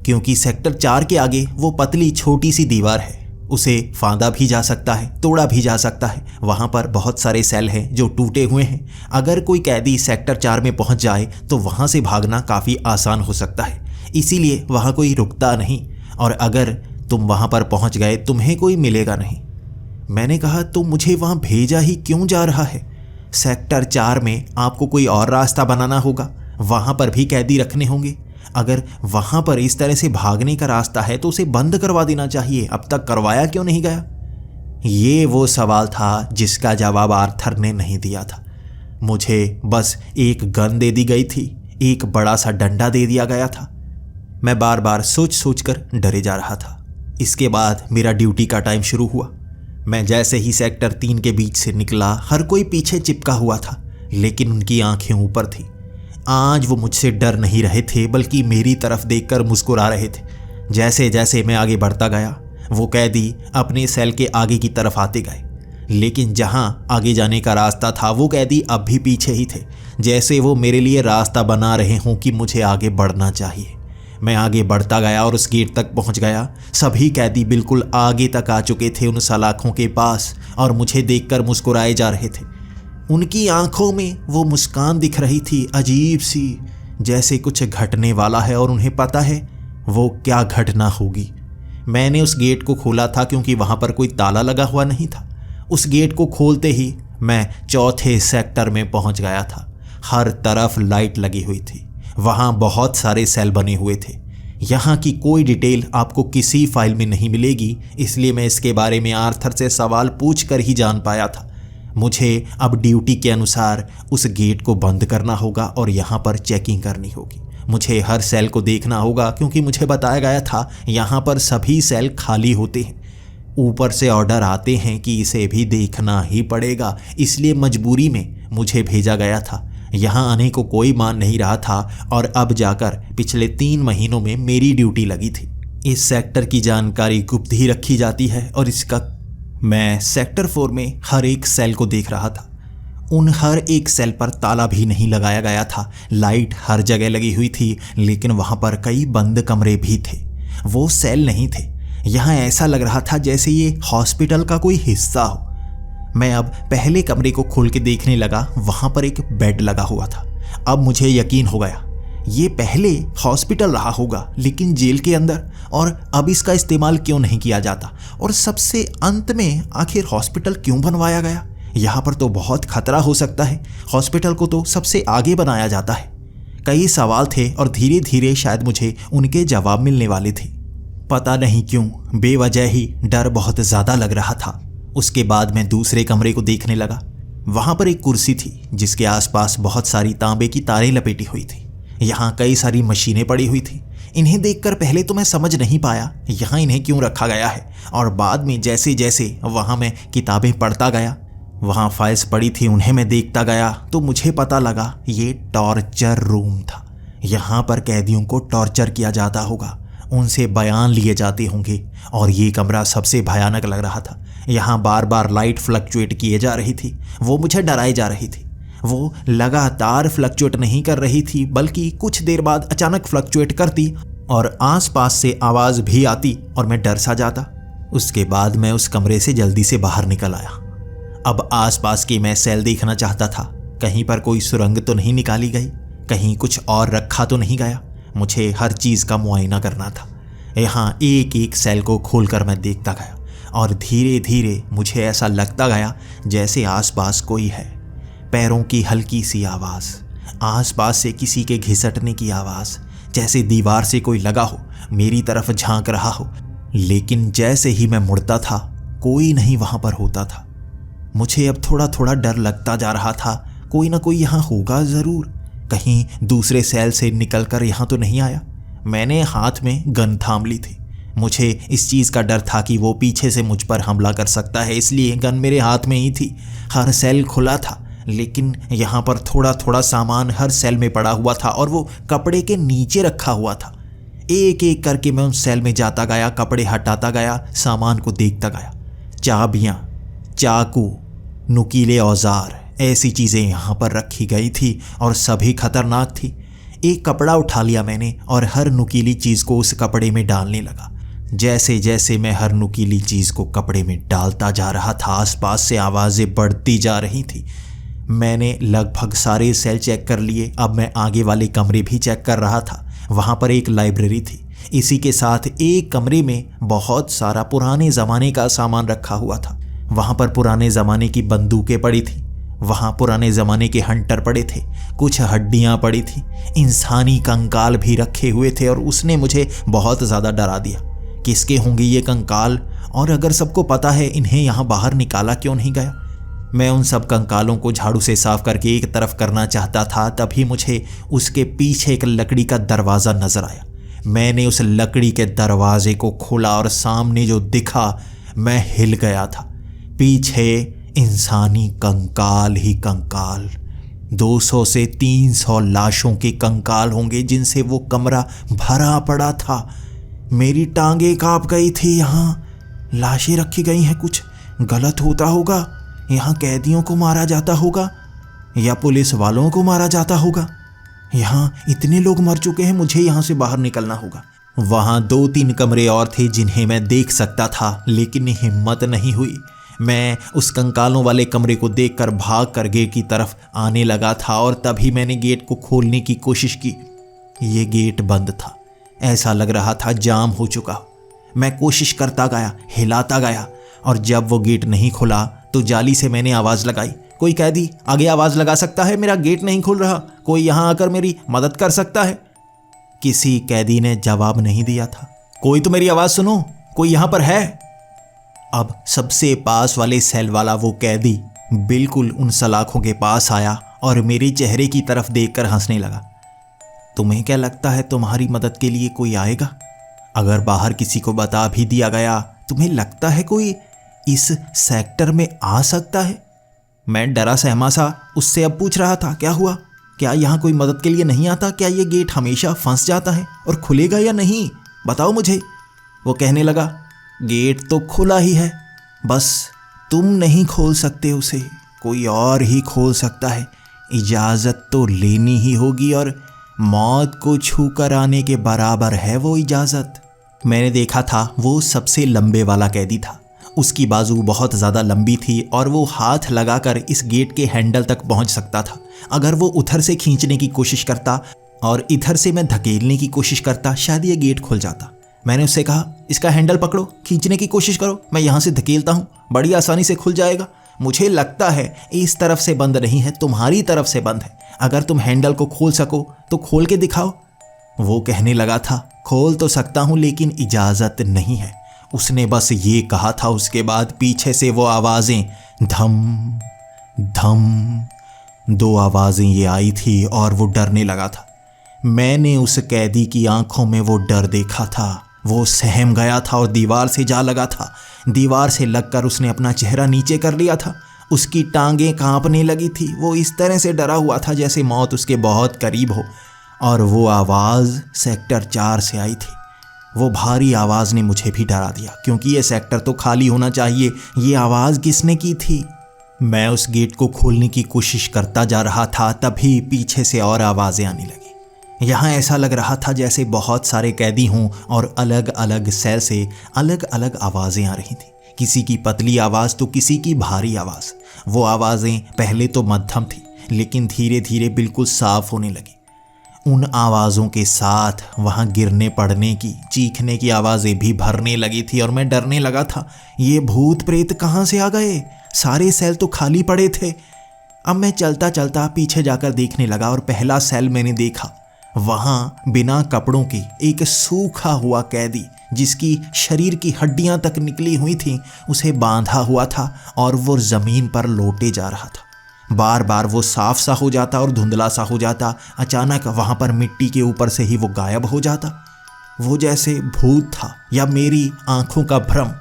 क्योंकि सेक्टर 4 के आगे वो पतली छोटी सी दीवार है, उसे फांदा भी जा सकता है, तोड़ा भी जा सकता है। वहाँ पर बहुत सारे सेल हैं जो टूटे हुए हैं। अगर कोई कैदी सेक्टर 4 में पहुँच जाए तो वहाँ से भागना काफ़ी आसान हो सकता है, इसीलिए वहाँ कोई रुकता नहीं, और अगर तुम वहाँ पर पहुँच गए तुम्हें कोई मिलेगा नहीं। मैंने कहा तो मुझे वहाँ भेजा ही क्यों जा रहा है? सेक्टर 4 में आपको कोई और रास्ता बनाना होगा, वहाँ पर भी कैदी रखने होंगे। अगर वहाँ पर इस तरह से भागने का रास्ता है तो उसे बंद करवा देना चाहिए, अब तक करवाया क्यों नहीं गया? ये वो सवाल था जिसका जवाब आर्थर ने नहीं दिया था। मुझे बस एक गन दे दी गई थी, एक बड़ा सा डंडा दे दिया गया था। मैं बार बार सोच सोच कर डरे जा रहा था। इसके बाद मेरा ड्यूटी का टाइम शुरू हुआ। मैं जैसे ही सेक्टर 3 के बीच से निकला, हर कोई पीछे चिपका हुआ था, लेकिन उनकी आंखें ऊपर थी। आज वो मुझसे डर नहीं रहे थे, बल्कि मेरी तरफ देखकर मुस्कुरा रहे थे। जैसे जैसे मैं आगे बढ़ता गया, वो कैदी अपने सेल के आगे की तरफ आते गए, लेकिन जहां आगे जाने का रास्ता था वो कैदी अब भी पीछे ही थे, जैसे वो मेरे लिए रास्ता बना रहे हों कि मुझे आगे बढ़ना चाहिए। मैं आगे बढ़ता गया और उस गेट तक पहुंच गया। सभी कैदी बिल्कुल आगे तक आ चुके थे उन सलाखों के पास, और मुझे देखकर मुस्कुराए जा रहे थे। उनकी आंखों में वो मुस्कान दिख रही थी, अजीब सी, जैसे कुछ घटने वाला है और उन्हें पता है वो क्या घटना होगी। मैंने उस गेट को खोला था क्योंकि वहाँ पर कोई ताला लगा हुआ नहीं था। उस गेट को खोलते ही मैं 4थे सेक्टर में पहुँच गया था। हर तरफ लाइट लगी हुई थी, वहाँ बहुत सारे सेल बने हुए थे। यहाँ की कोई डिटेल आपको किसी फाइल में नहीं मिलेगी, इसलिए मैं इसके बारे में आर्थर से सवाल पूछ कर ही जान पाया था। मुझे अब ड्यूटी के अनुसार उस गेट को बंद करना होगा और यहाँ पर चेकिंग करनी होगी। मुझे हर सेल को देखना होगा क्योंकि मुझे बताया गया था यहाँ पर सभी सेल खाली होते हैं। ऊपर से ऑर्डर आते हैं कि इसे भी देखना ही पड़ेगा, इसलिए मजबूरी में मुझे भेजा गया था। यहाँ आने को कोई मान नहीं रहा था, और अब जाकर पिछले 3 महीनों में मेरी ड्यूटी लगी थी। इस सेक्टर की जानकारी गुप्त ही रखी जाती है और इसका मैं सेक्टर 4 में हर एक सेल को देख रहा था। उन हर एक सेल पर ताला भी नहीं लगाया गया था। लाइट हर जगह लगी हुई थी, लेकिन वहाँ पर कई बंद कमरे भी थे। वो सेल नहीं थे। यहाँ ऐसा लग रहा था जैसे ये हॉस्पिटल का कोई हिस्सा हो। मैं अब पहले कमरे को खोल के देखने लगा, वहाँ पर एक बेड लगा हुआ था। अब मुझे यकीन हो गया ये पहले हॉस्पिटल रहा होगा, लेकिन जेल के अंदर, और अब इसका इस्तेमाल क्यों नहीं किया जाता, और सबसे अंत में आखिर हॉस्पिटल क्यों बनवाया गया? यहाँ पर तो बहुत खतरा हो सकता है। हॉस्पिटल को तो सबसे आगे बनाया जाता है। कई सवाल थे और धीरे धीरे शायद मुझे उनके जवाब मिलने वाले थे। पता नहीं क्यों बेवजह ही डर बहुत ज़्यादा लग रहा था। उसके बाद मैं दूसरे कमरे को देखने लगा। वहाँ पर एक कुर्सी थी जिसके आसपास बहुत सारी तांबे की तारें लपेटी हुई थी। यहाँ कई सारी मशीनें पड़ी हुई थी। इन्हें देखकर पहले तो मैं समझ नहीं पाया यहाँ इन्हें क्यों रखा गया है, और बाद में जैसे जैसे वहाँ मैं किताबें पढ़ता गया, वहाँ फाइल्स पड़ी थी, उन्हें मैं देखता गया, तो मुझे पता लगा ये टॉर्चर रूम था। यहाँ पर कैदियों को टॉर्चर किया जाता होगा, उनसे बयान लिए जाते होंगे। और ये कमरा सबसे भयानक लग रहा था। यहाँ बार बार लाइट फ्लक्चुएट किए जा रही थी, वो मुझे डराए जा रही थी। वो लगातार फ्लक्चुएट नहीं कर रही थी, बल्कि कुछ देर बाद अचानक फ्लक्चुएट करती और आसपास से आवाज़ भी आती और मैं डर सा जाता। उसके बाद मैं उस कमरे से जल्दी से बाहर निकल आया। अब आसपास की मैं सेल देखना चाहता था, कहीं पर कोई सुरंग तो नहीं निकाली गई, कहीं कुछ और रखा तो नहीं गया। मुझे हर चीज़ का मुआयना करना था। यहाँ एक एक सेल को खोलकर मैं देखता गया और धीरे धीरे मुझे ऐसा लगता गया जैसे आसपास कोई है। पैरों की हल्की सी आवाज़, आसपास से किसी के घिसटने की आवाज़, जैसे दीवार से कोई लगा हो, मेरी तरफ झांक रहा हो। लेकिन जैसे ही मैं मुड़ता था, कोई नहीं वहाँ पर होता था। मुझे अब थोड़ा थोड़ा डर लगता जा रहा था, कोई ना कोई यहाँ होगा ज़रूर, कहीं दूसरे सेल से निकलकर यहाँ तो नहीं आया। मैंने हाथ में गन थाम ली थी। मुझे इस चीज़ का डर था कि वो पीछे से मुझ पर हमला कर सकता है, इसलिए गन मेरे हाथ में ही थी। हर सेल खुला था, लेकिन यहाँ पर थोड़ा थोड़ा सामान हर सेल में पड़ा हुआ था और वो कपड़े के नीचे रखा हुआ था। एक एक करके मैं उस सेल में जाता गया, कपड़े हटाता गया, सामान को देखता गया। चाबियाँ, चाकू, नुकीले औजार, ऐसी चीज़ें यहाँ पर रखी गई थी और सभी खतरनाक थी। एक कपड़ा उठा लिया मैंने और हर नुकीली चीज़ को उस कपड़े में डालने लगा। जैसे जैसे मैं हर नुकीली चीज़ को कपड़े में डालता जा रहा था, आसपास से आवाज़ें बढ़ती जा रही थी। मैंने लगभग सारे सेल चेक कर लिए। अब मैं आगे वाले कमरे भी चेक कर रहा था। वहाँ पर एक लाइब्रेरी थी। इसी के साथ एक कमरे में बहुत सारा पुराने ज़माने का सामान रखा हुआ था। वहाँ पर पुराने ज़माने की बंदूकें पड़ी थी, वहाँ पुराने ज़माने के हंटर पड़े थे, कुछ हड्डियाँ पड़ी थी, इंसानी कंकाल भी रखे हुए थे। और उसने मुझे बहुत ज़्यादा डरा दिया। किसके होंगे ये कंकाल, और अगर सबको पता है, इन्हें यहाँ बाहर निकाला क्यों नहीं गया? मैं उन सब कंकालों को झाड़ू से साफ करके एक तरफ करना चाहता था, तभी मुझे उसके पीछे एक लकड़ी का दरवाज़ा नज़र आया। मैंने उस लकड़ी के दरवाजे को खोला और सामने जो दिखा, मैं हिल गया था। पीछे इंसानी कंकाल ही कंकाल, 200 से 300 लाशों के कंकाल होंगे जिनसे वो कमरा भरा पड़ा था। मेरी टांगें कांप गई थी। यहाँ लाशें रखी गई हैं, कुछ गलत होता होगा। यहाँ कैदियों को मारा जाता होगा या पुलिस वालों को मारा जाता होगा। यहाँ इतने लोग मर चुके हैं, मुझे यहाँ से बाहर निकलना होगा। वहाँ 2-3 कमरे और थे जिन्हें मैं देख सकता था, लेकिन हिम्मत नहीं हुई। मैं उस कंकालों वाले कमरे को देखकर भाग कर गेट की तरफ आने लगा था और तभी मैंने गेट को खोलने की कोशिश की। ये गेट बंद था, ऐसा लग रहा था जाम हो चुका। मैं कोशिश करता गया, हिलाता गया, और जब वो गेट नहीं खुला तो जाली से मैंने आवाज़ लगाई, कोई कैदी आगे आवाज़ लगा सकता है? मेरा गेट नहीं खुल रहा, कोई यहाँ आकर मेरी मदद कर सकता है? किसी कैदी ने जवाब नहीं दिया था। कोई तो मेरी आवाज़ सुनो, कोई यहाँ पर है? अब सबसे पास वाले सेल वाला वो कैदी बिल्कुल उन सलाखों के पास आया और मेरे चेहरे की तरफ देखकर हंसने लगा। तुम्हें क्या लगता है तुम्हारी मदद के लिए कोई आएगा? अगर बाहर किसी को बता भी दिया गया, तुम्हें लगता है कोई इस सेक्टर में आ सकता है? मैं डरा सहमा सा उससे अब पूछ रहा था, क्या हुआ? क्या यहाँ कोई मदद के लिए नहीं आता? क्या ये गेट हमेशा फंस जाता है और खुलेगा या नहीं? बताओ मुझे। वो कहने लगा, गेट तो खुला ही है, बस तुम नहीं खोल सकते उसे, कोई और ही खोल सकता है। इजाज़त तो लेनी ही होगी और मौत को छू कर आने के बराबर है वो इजाज़त। मैंने देखा था वो सबसे लंबे वाला कैदी था। उसकी बाजू बहुत ज़्यादा लंबी थी और वो हाथ लगाकर इस गेट के हैंडल तक पहुंच सकता था। अगर वो उधर से खींचने की कोशिश करता और इधर से मैं धकेलने की कोशिश करता, शायद ये गेट खुल जाता। मैंने उससे कहा, इसका हैंडल पकड़ो, खींचने की कोशिश करो, मैं यहाँ से धकेलता हूँ, बड़ी आसानी से खुल जाएगा। मुझे लगता है इस तरफ से बंद नहीं है, तुम्हारी तरफ से बंद है। अगर तुम हैंडल को खोल सको तो खोल के दिखाओ। वो कहने लगा था, खोल तो सकता हूँ लेकिन इजाज़त नहीं है। उसने बस ये कहा था। उसके बाद पीछे से वो आवाज़ें, धम धम, 2 आवाज़ें ये आई थी और वो डरने लगा था। मैंने उस कैदी की आंखों में वो डर देखा था। वो सहम गया था और दीवार से जा लगा था। दीवार से लगकर उसने अपना चेहरा नीचे कर लिया था। उसकी टांगें कांपने लगी थी। वो इस तरह से डरा हुआ था जैसे मौत उसके बहुत करीब हो। और वो आवाज़ सेक्टर 4 से आई थी। वो भारी आवाज़ ने मुझे भी डरा दिया, क्योंकि ये सेक्टर तो खाली होना चाहिए। ये आवाज़ किसने की थी? मैं उस गेट को खोलने की कोशिश करता जा रहा था, तभी पीछे से और आवाज़ें आने लगी। यहाँ ऐसा लग रहा था जैसे बहुत सारे कैदी हों और अलग अलग सेल से अलग अलग आवाज़ें आ रही थी। किसी की पतली आवाज़ तो किसी की भारी आवाज़। वो आवाज़ें पहले तो मध्यम थी, लेकिन धीरे धीरे बिल्कुल साफ होने लगी। उन आवाज़ों के साथ वहाँ गिरने पड़ने की, चीखने की आवाज़ें भी भरने लगी थी और मैं डरने लगा था। ये भूत प्रेत कहाँ से आ गए? सारे सेल तो खाली पड़े थे। अब मैं चलता चलता पीछे जाकर देखने लगा और पहला सेल मैंने देखा। वहाँ बिना कपड़ों के एक सूखा हुआ कैदी, जिसकी शरीर की हड्डियाँ तक निकली हुई थीं, उसे बांधा हुआ था और वो ज़मीन पर लोटे जा रहा था। बार बार वो साफ सा हो जाता और धुंधला सा हो जाता। अचानक वहाँ पर मिट्टी के ऊपर से ही वो गायब हो जाता। वो जैसे भूत था या मेरी आंखों का भ्रम।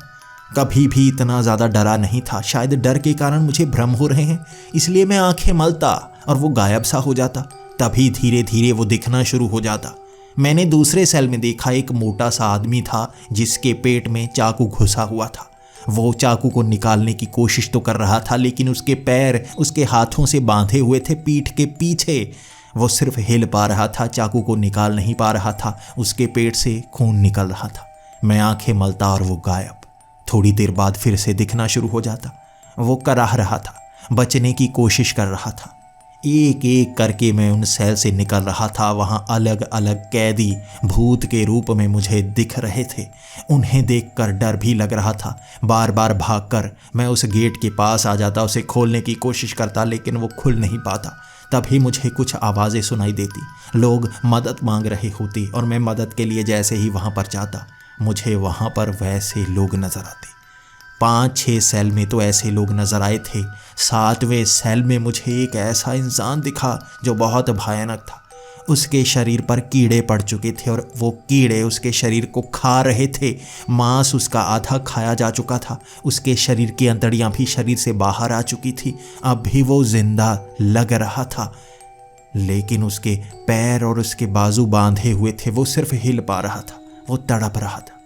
कभी भी इतना ज़्यादा डरा नहीं था। शायद डर के कारण मुझे भ्रम हो रहे हैं, इसलिए मैं आंखें मलता और वो गायब सा हो जाता। तभी धीरे धीरे वो दिखना शुरू हो जाता। मैंने दूसरे सेल में देखा, एक मोटा सा आदमी था जिसके पेट में चाकू घुसा हुआ था। वो चाकू को निकालने की कोशिश तो कर रहा था, लेकिन उसके पैर उसके हाथों से बांधे हुए थे पीठ के पीछे। वो सिर्फ हिल पा रहा था, चाकू को निकाल नहीं पा रहा था। उसके पेट से खून निकल रहा था। मैं आंखें मलता और वो गायब। थोड़ी देर बाद फिर से दिखना शुरू हो जाता। वो कराह रहा था, बचने की कोशिश कर रहा था। एक एक करके मैं उन सेल से निकल रहा था। वहाँ अलग अलग कैदी भूत के रूप में मुझे दिख रहे थे। उन्हें देखकर डर भी लग रहा था। बार बार भागकर मैं उस गेट के पास आ जाता, उसे खोलने की कोशिश करता, लेकिन वो खुल नहीं पाता। तभी मुझे कुछ आवाज़ें सुनाई देती। लोग मदद मांग रहे होते और मैं मदद के लिए जैसे ही वहाँ पर जाता, मुझे वहाँ पर वैसे लोग नज़र आते। 5-6 सेल में तो ऐसे लोग नजर आए थे। 7वें सेल में मुझे एक ऐसा इंसान दिखा जो बहुत भयानक था। उसके शरीर पर कीड़े पड़ चुके थे और वो कीड़े उसके शरीर को खा रहे थे। मांस उसका आधा खाया जा चुका था। उसके शरीर की अंतड़ियां भी शरीर से बाहर आ चुकी थी। अब भी वो जिंदा लग रहा था, लेकिन उसके पैर और उसके बाजू बांधे हुए थे। वो सिर्फ हिल पा रहा था, वो तड़प रहा था।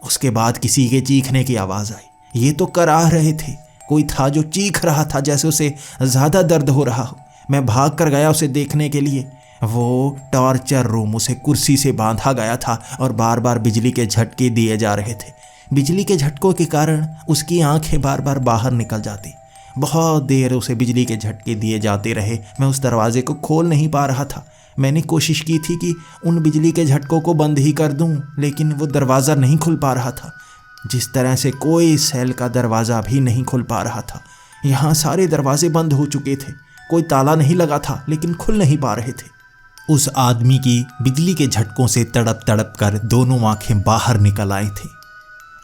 उसके बाद किसी के चीखने की आवाज़ आई। ये तो कराह रहे थे। कोई था जो चीख रहा था जैसे उसे ज़्यादा दर्द हो रहा हो। मैं भाग कर गया उसे देखने के लिए। वो टॉर्चर रूम, उसे कुर्सी से बांधा गया था और बार बार बिजली के झटके दिए जा रहे थे। बिजली के झटकों के कारण उसकी आंखें बार बार बाहर निकल जाती। बहुत देर उसे बिजली के झटके दिए जाते रहे। मैं उस दरवाजे को खोल नहीं पा रहा था। मैंने कोशिश की थी कि उन बिजली के झटकों को बंद ही कर दूं, लेकिन वो दरवाज़ा नहीं खुल पा रहा था। जिस तरह से कोई सेल का दरवाज़ा भी नहीं खुल पा रहा था। यहाँ सारे दरवाजे बंद हो चुके थे। कोई ताला नहीं लगा था, लेकिन खुल नहीं पा रहे थे। उस आदमी की बिजली के झटकों से तड़प तड़प कर दोनों आंखें बाहर निकल आई थी।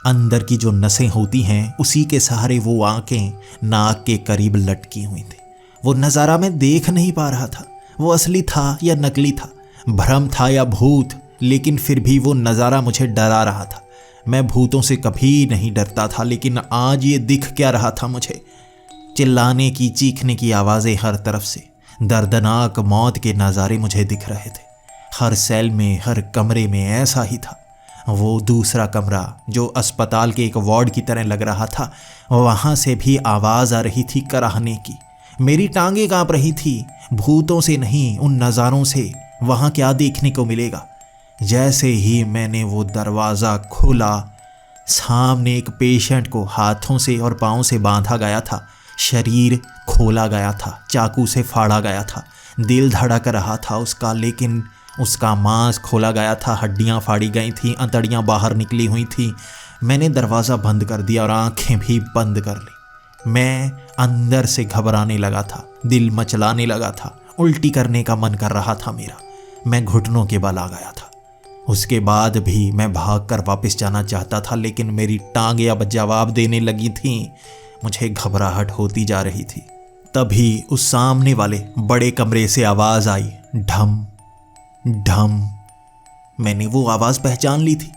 अंदर की जो नसें होती हैं, उसी के सहारे वो आंखें नाक के करीब लटकी हुई थी। वो नज़ारा मैं देख नहीं पा रहा था। वो असली था या नकली था, भ्रम था या भूत, लेकिन फिर भी वो नज़ारा मुझे डरा रहा था। मैं भूतों से कभी नहीं डरता था, लेकिन आज ये दिख क्या रहा था मुझे? चिल्लाने की, चीखने की आवाज़ें हर तरफ से, दर्दनाक मौत के नज़ारे मुझे दिख रहे थे। हर सेल में, हर कमरे में ऐसा ही था। वो दूसरा कमरा जो अस्पताल के एक वार्ड की तरह लग रहा था, वहाँ से भी आवाज़ आ रही थी कराहने की। मेरी टांगें काँप रही थी। भूतों से नहीं, उन नज़ारों से। वहाँ क्या देखने को मिलेगा? जैसे ही मैंने वो दरवाज़ा खोला, सामने एक पेशेंट को हाथों से और पाँव से बांधा गया था। शरीर खोला गया था, चाकू से फाड़ा गया था। दिल धड़क रहा था उसका, लेकिन उसका मांस खोला गया था, हड्डियां फाड़ी गई थीं, अंतड़ियां बाहर निकली हुई थीं। मैंने दरवाज़ा बंद कर दिया और आंखें भी बंद कर ली। मैं अंदर से घबराने लगा था, दिल मचलाने लगा था, उल्टी करने का मन कर रहा था मेरा। मैं घुटनों के बल आ गया था। उसके बाद भी मैं भागकर वापस जाना चाहता था, लेकिन मेरी टांगें अब जवाब देने लगी थीं। मुझे घबराहट होती जा रही थी। तभी उस सामने वाले बड़े कमरे से आवाज़ आई, ढम ढम। मैंने वो आवाज़ पहचान ली थी।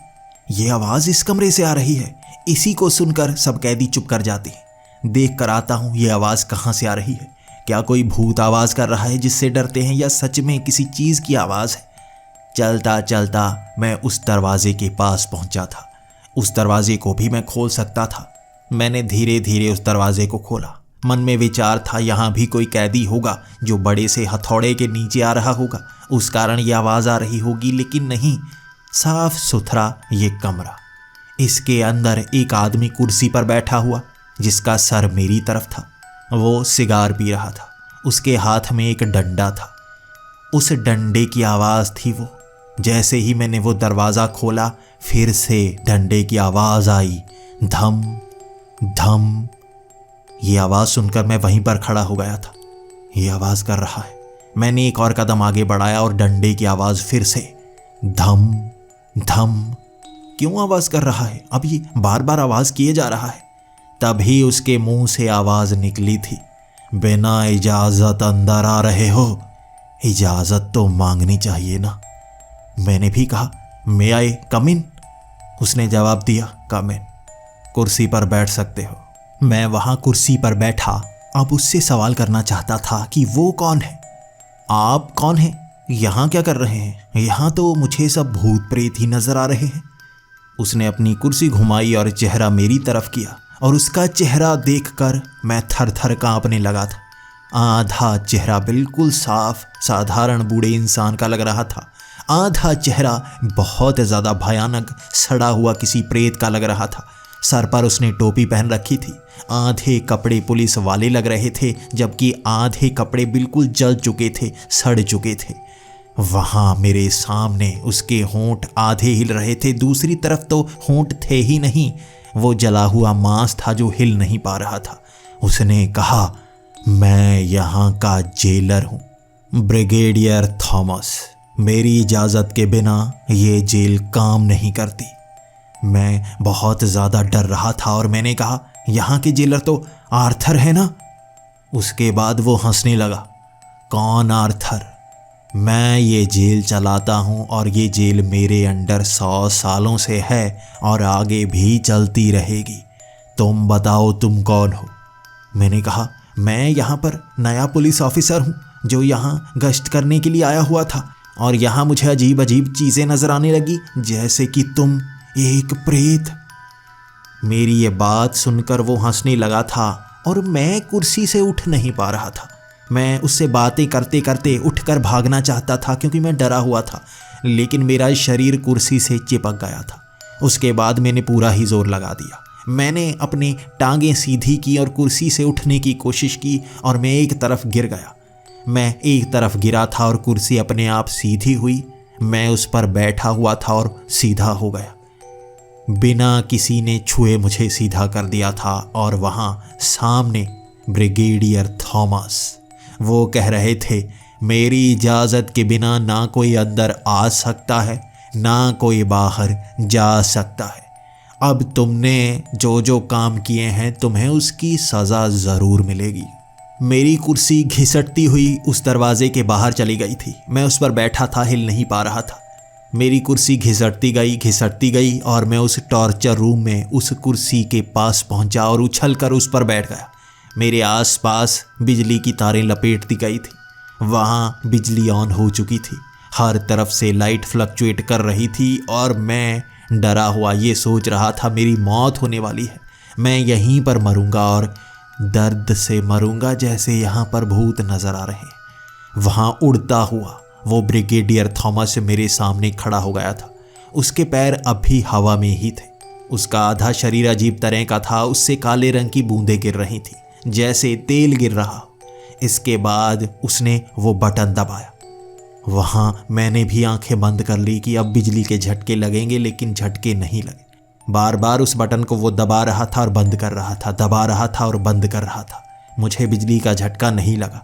ये आवाज़ इस कमरे से आ रही है। इसी को सुनकर सब कैदी चुप कर जाते हैं। देख कर आता हूँ ये आवाज़ कहाँ से आ रही है। क्या कोई भूत आवाज़ कर रहा है जिससे डरते हैं, या सच में किसी चीज़ की आवाज़ है? चलता चलता मैं उस दरवाजे के पास पहुंचा था। उस दरवाजे को भी मैं खोल सकता था। मैंने धीरे धीरे उस दरवाजे को खोला। मन में विचार था यहाँ भी कोई कैदी होगा जो बड़े से हथौड़े के नीचे आ रहा होगा, उस कारण ये आवाज़ आ रही होगी, लेकिन नहीं। साफ सुथरा ये कमरा, इसके अंदर एक आदमी कुर्सी पर बैठा हुआ जिसका सर मेरी तरफ था। वो सिगार पी रहा था। उसके हाथ में एक डंडा था। उस डंडे की आवाज़ थी वो। जैसे ही मैंने वो दरवाज़ा खोला, फिर से डंडे की आवाज़ आई, धम धम। ये आवाज़ सुनकर मैं वहीं पर खड़ा हो गया था। ये आवाज़ कर रहा है। मैंने एक और कदम आगे बढ़ाया और डंडे की आवाज़ फिर से, धम धम। क्यों आवाज़ कर रहा है? अब ये बार बार आवाज़ किए जा रहा है। तभी उसके मुंह से आवाज़ निकली थी, बिना इजाज़त अंदर आ रहे हो? इजाज़त तो मांगनी चाहिए ना। मैंने भी कहा, मे आई कम इन? उसने जवाब दिया, कम इन। कुर्सी पर बैठ सकते हो। मैं वहाँ कुर्सी पर बैठा। अब उससे सवाल करना चाहता था कि वो कौन है। आप कौन हैं? यहाँ क्या कर रहे हैं? यहाँ तो मुझे सब भूत प्रेत ही नजर आ रहे हैं। उसने अपनी कुर्सी घुमाई और चेहरा मेरी तरफ किया, और उसका चेहरा देखकर मैं थर थर कांपने लगा था। आधा चेहरा बिल्कुल साफ साधारण बूढ़े इंसान का लग रहा था, आधा चेहरा बहुत ज़्यादा भयानक सड़ा हुआ किसी प्रेत का लग रहा था। सर पर उसने टोपी पहन रखी थी। आधे कपड़े पुलिस वाले लग रहे थे, जबकि आधे कपड़े बिल्कुल जल चुके थे, सड़ चुके थे। वहाँ मेरे सामने उसके होंठ आधे हिल रहे थे, दूसरी तरफ तो होंठ थे ही नहीं। वो जला हुआ मांस था जो हिल नहीं पा रहा था। उसने कहा, मैं यहाँ का जेलर हूँ, ब्रिगेडियर थॉमस। मेरी इजाज़त के बिना ये जेल काम नहीं करती। मैं बहुत ज़्यादा डर रहा था और मैंने कहा, यहाँ के जेलर तो आर्थर है ना? उसके बाद वो हंसने लगा। कौन आर्थर? मैं ये जेल चलाता हूँ और ये जेल मेरे अंडर 100 सालों से है और आगे भी चलती रहेगी। तुम बताओ, तुम कौन हो? मैंने कहा, मैं यहाँ पर नया पुलिस ऑफिसर हूँ जो यहाँ गश्त करने के लिए आया हुआ था, और यहाँ मुझे अजीब अजीब चीज़ें नज़र आने लगी, जैसे कि तुम एक प्रेत। मेरी ये बात सुनकर वो हंसने लगा था और मैं कुर्सी से उठ नहीं पा रहा था। मैं उससे बातें करते करते उठकर भागना चाहता था क्योंकि मैं डरा हुआ था, लेकिन मेरा शरीर कुर्सी से चिपक गया था। उसके बाद मैंने पूरा ही जोर लगा दिया। मैंने अपनी टांगें सीधी की और कुर्सी से उठने की कोशिश की और मैं एक तरफ गिर गया। मैं एक तरफ गिरा था और कुर्सी अपने आप सीधी हुई। मैं उस पर बैठा हुआ था और सीधा हो गया। बिना किसी ने छुए मुझे सीधा कर दिया था, और वहाँ सामने ब्रिगेडियर थॉमस, वो कह रहे थे, मेरी इजाज़त के बिना ना कोई अंदर आ सकता है, ना कोई बाहर जा सकता है। अब तुमने जो जो काम किए हैं, तुम्हें उसकी सज़ा ज़रूर मिलेगी। मेरी कुर्सी घिसटती हुई उस दरवाजे के बाहर चली गई थी। मैं उस पर बैठा था, हिल नहीं पा रहा था। मेरी कुर्सी घिसटती गई और मैं उस टॉर्चर रूम में उस कुर्सी के पास पहुंचा और उछलकर उस पर बैठ गया। मेरे आसपास बिजली की तारें लपेटती गई थी। वहाँ बिजली ऑन हो चुकी थी। हर तरफ से लाइट फ्लक्चुएट कर रही थी और मैं डरा हुआ ये सोच रहा था, मेरी मौत होने वाली है। मैं यहीं पर मरूंगा और दर्द से मरूंगा, जैसे यहाँ पर भूत नजर आ रहे हैं। वहाँ उड़ता हुआ वो ब्रिगेडियर थॉमस मेरे सामने खड़ा हो गया था। उसके पैर अब भी हवा में ही थे। उसका आधा शरीर अजीब तरह का था। उससे काले रंग की बूंदें गिर रही थी, जैसे तेल गिर रहा हो। इसके बाद उसने वो बटन दबाया। वहाँ मैंने भी आंखें बंद कर ली कि अब बिजली के झटके लगेंगे, लेकिन झटके नहीं लगे। बार बार उस बटन को वो दबा रहा था और बंद कर रहा था, दबा रहा था और बंद कर रहा था। मुझे बिजली का झटका नहीं लगा।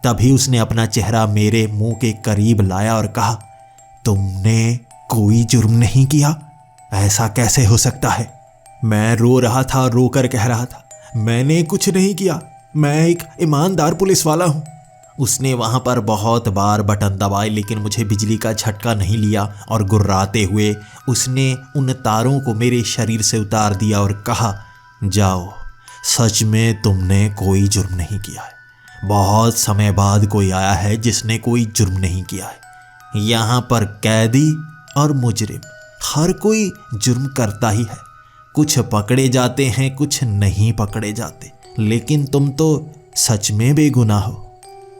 तभी उसने अपना चेहरा मेरे मुंह के करीब लाया और कहा, तुमने कोई जुर्म नहीं किया? ऐसा कैसे हो सकता है? मैं रो रहा था और रोकर कह रहा था, मैंने कुछ नहीं किया, मैं एक ईमानदार पुलिस वाला हूँ। उसने वहाँ पर बहुत बार बटन दबाए, लेकिन मुझे बिजली का झटका नहीं लिया और गुर्राते हुए उसने उन तारों को मेरे शरीर से उतार दिया और कहा, जाओ, सच में तुमने कोई जुर्म नहीं किया है। बहुत समय बाद कोई आया है जिसने कोई जुर्म नहीं किया है। यहाँ पर कैदी और मुजरिम हर कोई जुर्म करता ही है। कुछ पकड़े जाते हैं, कुछ नहीं पकड़े जाते, लेकिन तुम तो सच में बेगुनाह हो।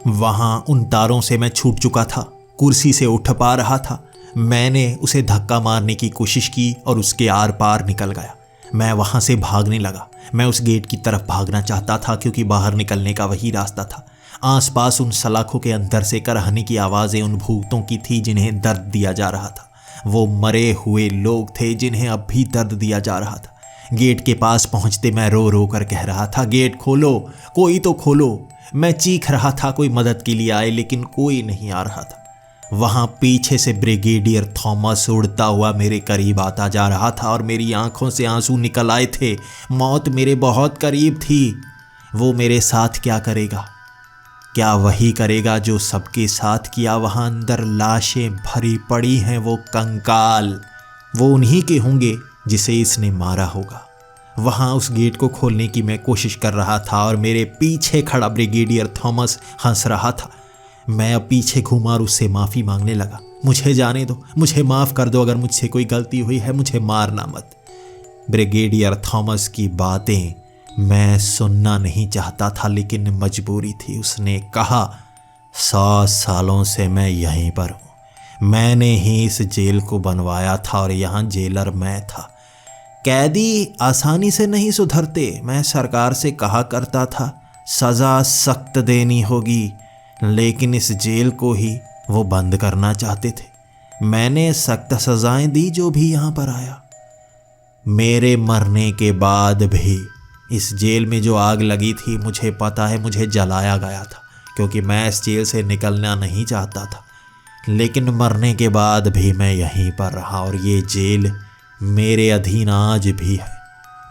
वहाँ उन तारों से मैं छूट चुका था, कुर्सी से उठ पा रहा था। मैंने उसे धक्का मारने की कोशिश की और उसके आर पार निकल गया। मैं वहाँ से भागने लगा। मैं उस गेट की तरफ भागना चाहता था क्योंकि बाहर निकलने का वही रास्ता था। आसपास उन सलाखों के अंदर से करहने की आवाज़ें उन भूतों की थी जिन्हें दर्द दिया जा रहा था। वो मरे हुए लोग थे जिन्हें अब भी दर्द दिया जा रहा था। गेट के पास पहुंचते मैं रो रो कर कह रहा था, गेट खोलो, कोई तो खोलो। मैं चीख रहा था कोई मदद के लिए आए, लेकिन कोई नहीं आ रहा था। वहाँ पीछे से ब्रिगेडियर थॉमस उड़ता हुआ मेरे करीब आता जा रहा था और मेरी आंखों से आंसू निकल आए थे। मौत मेरे बहुत करीब थी। वो मेरे साथ क्या करेगा? क्या वही करेगा जो सबके साथ किया? वहाँ अंदर लाशें भरी पड़ी हैं, वो कंकाल वो उन्हीं के होंगे जिसे इसने मारा होगा। वहाँ उस गेट को खोलने की मैं कोशिश कर रहा था और मेरे पीछे खड़ा ब्रिगेडियर थॉमस हंस रहा था। मैं अब पीछे घूमा और उससे माफ़ी मांगने लगा। मुझे जाने दो, मुझे माफ़ कर दो, अगर मुझसे कोई गलती हुई है मुझे मारना मत। ब्रिगेडियर थॉमस की बातें मैं सुनना नहीं चाहता था, लेकिन मजबूरी थी। उसने कहा, 100 सालों से मैं यहीं पर हूँ। मैंने ही इस जेल को बनवाया था और यहाँ जेलर मैं था। कैदी आसानी से नहीं सुधरते। मैं सरकार से कहा करता था सज़ा सख्त देनी होगी, लेकिन इस जेल को ही वो बंद करना चाहते थे। मैंने सख्त सज़ाएं दी जो भी यहाँ पर आया। मेरे मरने के बाद भी इस जेल में जो आग लगी थी, मुझे पता है मुझे जलाया गया था, क्योंकि मैं इस जेल से निकलना नहीं चाहता था। लेकिन मरने के बाद भी मैं यहीं पर रहा और ये जेल मेरे अधीन आज भी है।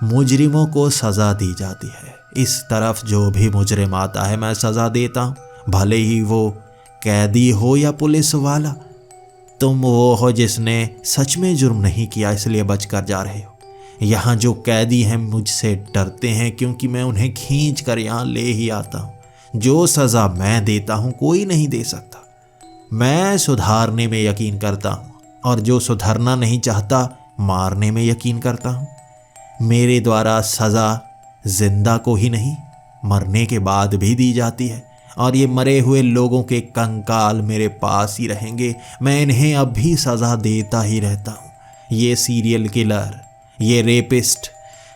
मुजरिमों को सज़ा दी जाती है। इस तरफ जो भी मुजरिम आता है मैं सज़ा देता हूँ, भले ही वो कैदी हो या पुलिस वाला। तुम वो हो जिसने सच में जुर्म नहीं किया, इसलिए बचकर जा रहे हो। यहाँ जो कैदी हैं मुझसे डरते हैं, क्योंकि मैं उन्हें खींच कर यहाँ ले ही आता हूँ। जो सज़ा मैं देता हूँ कोई नहीं दे सकता। मैं सुधारने में यकीन करता हूँ, और जो सुधरना नहीं चाहता मारने में यकीन करता हूँ। मेरे द्वारा सज़ा जिंदा को ही नहीं, मरने के बाद भी दी जाती है, और ये मरे हुए लोगों के कंकाल मेरे पास ही रहेंगे। मैं इन्हें अब भी सज़ा देता ही रहता हूँ। ये सीरियल किलर, ये रेपिस्ट,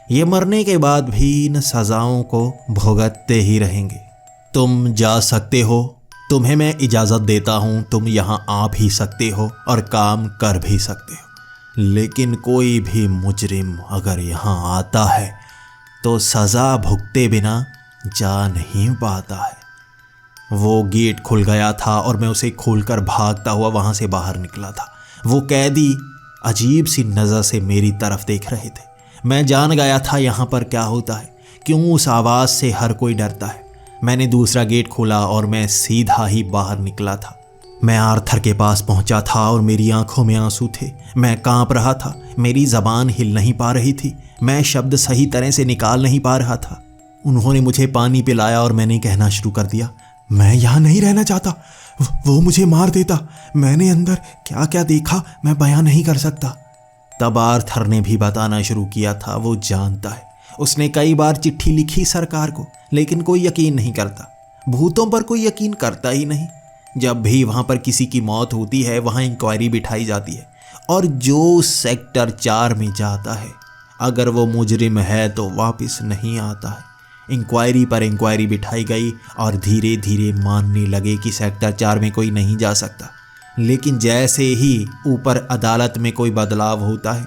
ये मरने के बाद भी इन सज़ाओं को भुगतते ही रहेंगे। तुम जा सकते हो, तुम्हें मैं इजाज़त देता हूँ। तुम यहाँ आ भी सकते हो और काम कर भी सकते हो, लेकिन कोई भी मुजरिम अगर यहाँ आता है तो सज़ा भुगते बिना जा नहीं पाता है। वो गेट खुल गया था और मैं उसे खोलकर भागता हुआ वहाँ से बाहर निकला था। वो कैदी अजीब सी नज़र से मेरी तरफ देख रहे थे। मैं जान गया था यहाँ पर क्या होता है, क्यों उस आवाज़ से हर कोई डरता है। मैंने दूसरा गेट खोला और मैं सीधा ही बाहर निकला था। मैं आर्थर के पास पहुँचा था और मेरी आंखों में आंसू थे। मैं काँप रहा था, मेरी ज़बान हिल नहीं पा रही थी, मैं शब्द सही तरह से निकाल नहीं पा रहा था। उन्होंने मुझे पानी पिलाया और मैंने कहना शुरू कर दिया, मैं यहाँ नहीं रहना चाहता, वो मुझे मार देता। मैंने अंदर क्या क्या देखा मैं बयान नहीं कर सकता। तब आर्थर ने भी बताना शुरू किया था। वो जानता है, उसने कई बार चिट्ठी लिखी सरकार को, लेकिन कोई यकीन नहीं करता। भूतों पर कोई यकीन करता ही नहीं। जब भी वहाँ पर किसी की मौत होती है, वहाँ इंक्वायरी बिठाई जाती है, और जो सेक्टर 4 में जाता है, अगर वो मुजरिम है तो वापस नहीं आता है। इंक्वायरी पर इंक्वायरी बिठाई गई और धीरे धीरे मानने लगे कि सेक्टर 4 में कोई नहीं जा सकता। लेकिन जैसे ही ऊपर अदालत में कोई बदलाव होता है,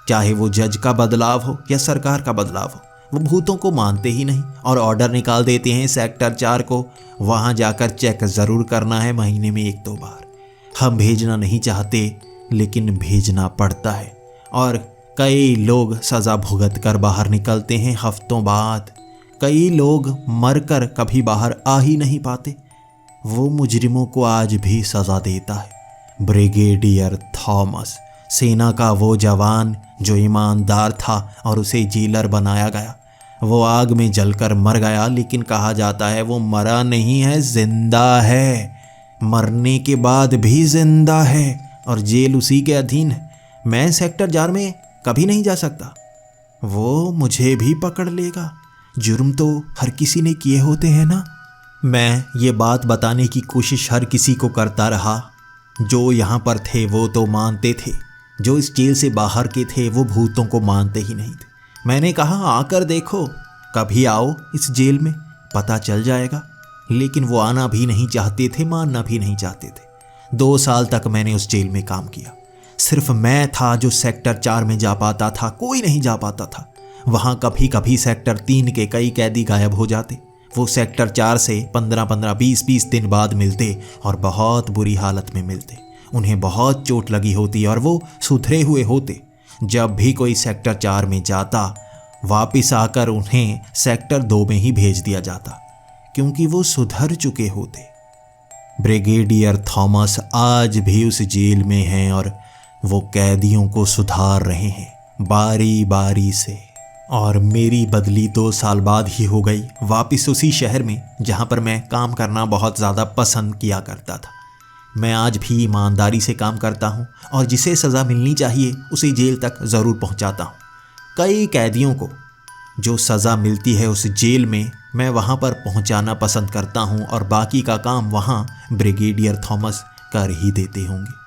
चाहे वो जज का बदलाव हो या सरकार का बदलाव हो, वो भूतों को मानते ही नहीं और ऑर्डर निकाल देते हैं सेक्टर 4 को वहाँ जाकर चेक ज़रूर करना है महीने में 1-2 बार। हम भेजना नहीं चाहते, लेकिन भेजना पड़ता है, और कई लोग सज़ा भुगत कर बाहर निकलते हैं हफ्तों बाद। कई लोग मरकर कभी बाहर आ ही नहीं पाते। वो मुजरिमों को आज भी सज़ा देता है। ब्रिगेडियर थॉमस, सेना का वो जवान जो ईमानदार था और उसे जेलर बनाया गया, वो आग में जलकर मर गया, लेकिन कहा जाता है वो मरा नहीं है, जिंदा है। मरने के बाद भी जिंदा है और जेल उसी के अधीन है। मैं सेक्टर 4 में कभी नहीं जा सकता, वो मुझे भी पकड़ लेगा। जुर्म तो हर किसी ने किए होते हैं ना। मैं ये बात बताने की कोशिश हर किसी को करता रहा। जो यहाँ पर थे वो तो मानते थे, जो इस जेल से बाहर के थे वो भूतों को मानते ही नहीं थे। मैंने कहा आकर देखो, कभी आओ इस जेल में, पता चल जाएगा। लेकिन वो आना भी नहीं चाहते थे, मानना भी नहीं चाहते थे। 2 साल तक मैंने उस जेल में काम किया। सिर्फ मैं था जो सेक्टर 4 में जा पाता था, कोई नहीं जा पाता था। वहाँ कभी कभी सेक्टर 3 के कई कैदी गायब हो जाते। वो सेक्टर 4 से 15-15, 20-20 दिन बाद मिलते और बहुत बुरी हालत में मिलते। उन्हें बहुत चोट लगी होती और वो सुधरे हुए होते। जब भी कोई सेक्टर 4 में जाता, वापस आकर उन्हें सेक्टर 2 में ही भेज दिया जाता, क्योंकि वो सुधर चुके होते। ब्रिगेडियर थॉमस आज भी उस जेल में हैं और वो कैदियों को सुधार रहे हैं बारी बारी से। और मेरी बदली 2 साल बाद ही हो गई, वापस उसी शहर में जहाँ पर मैं काम करना बहुत ज़्यादा पसंद किया करता था। मैं आज भी ईमानदारी से काम करता हूँ और जिसे सज़ा मिलनी चाहिए उसे जेल तक ज़रूर पहुँचाता हूँ। कई कैदियों को जो सज़ा मिलती है उस जेल में, मैं वहाँ पर पहुँचाना पसंद करता हूँ और बाकी का काम वहाँ ब्रिगेडियर थॉमस कर ही देते होंगे।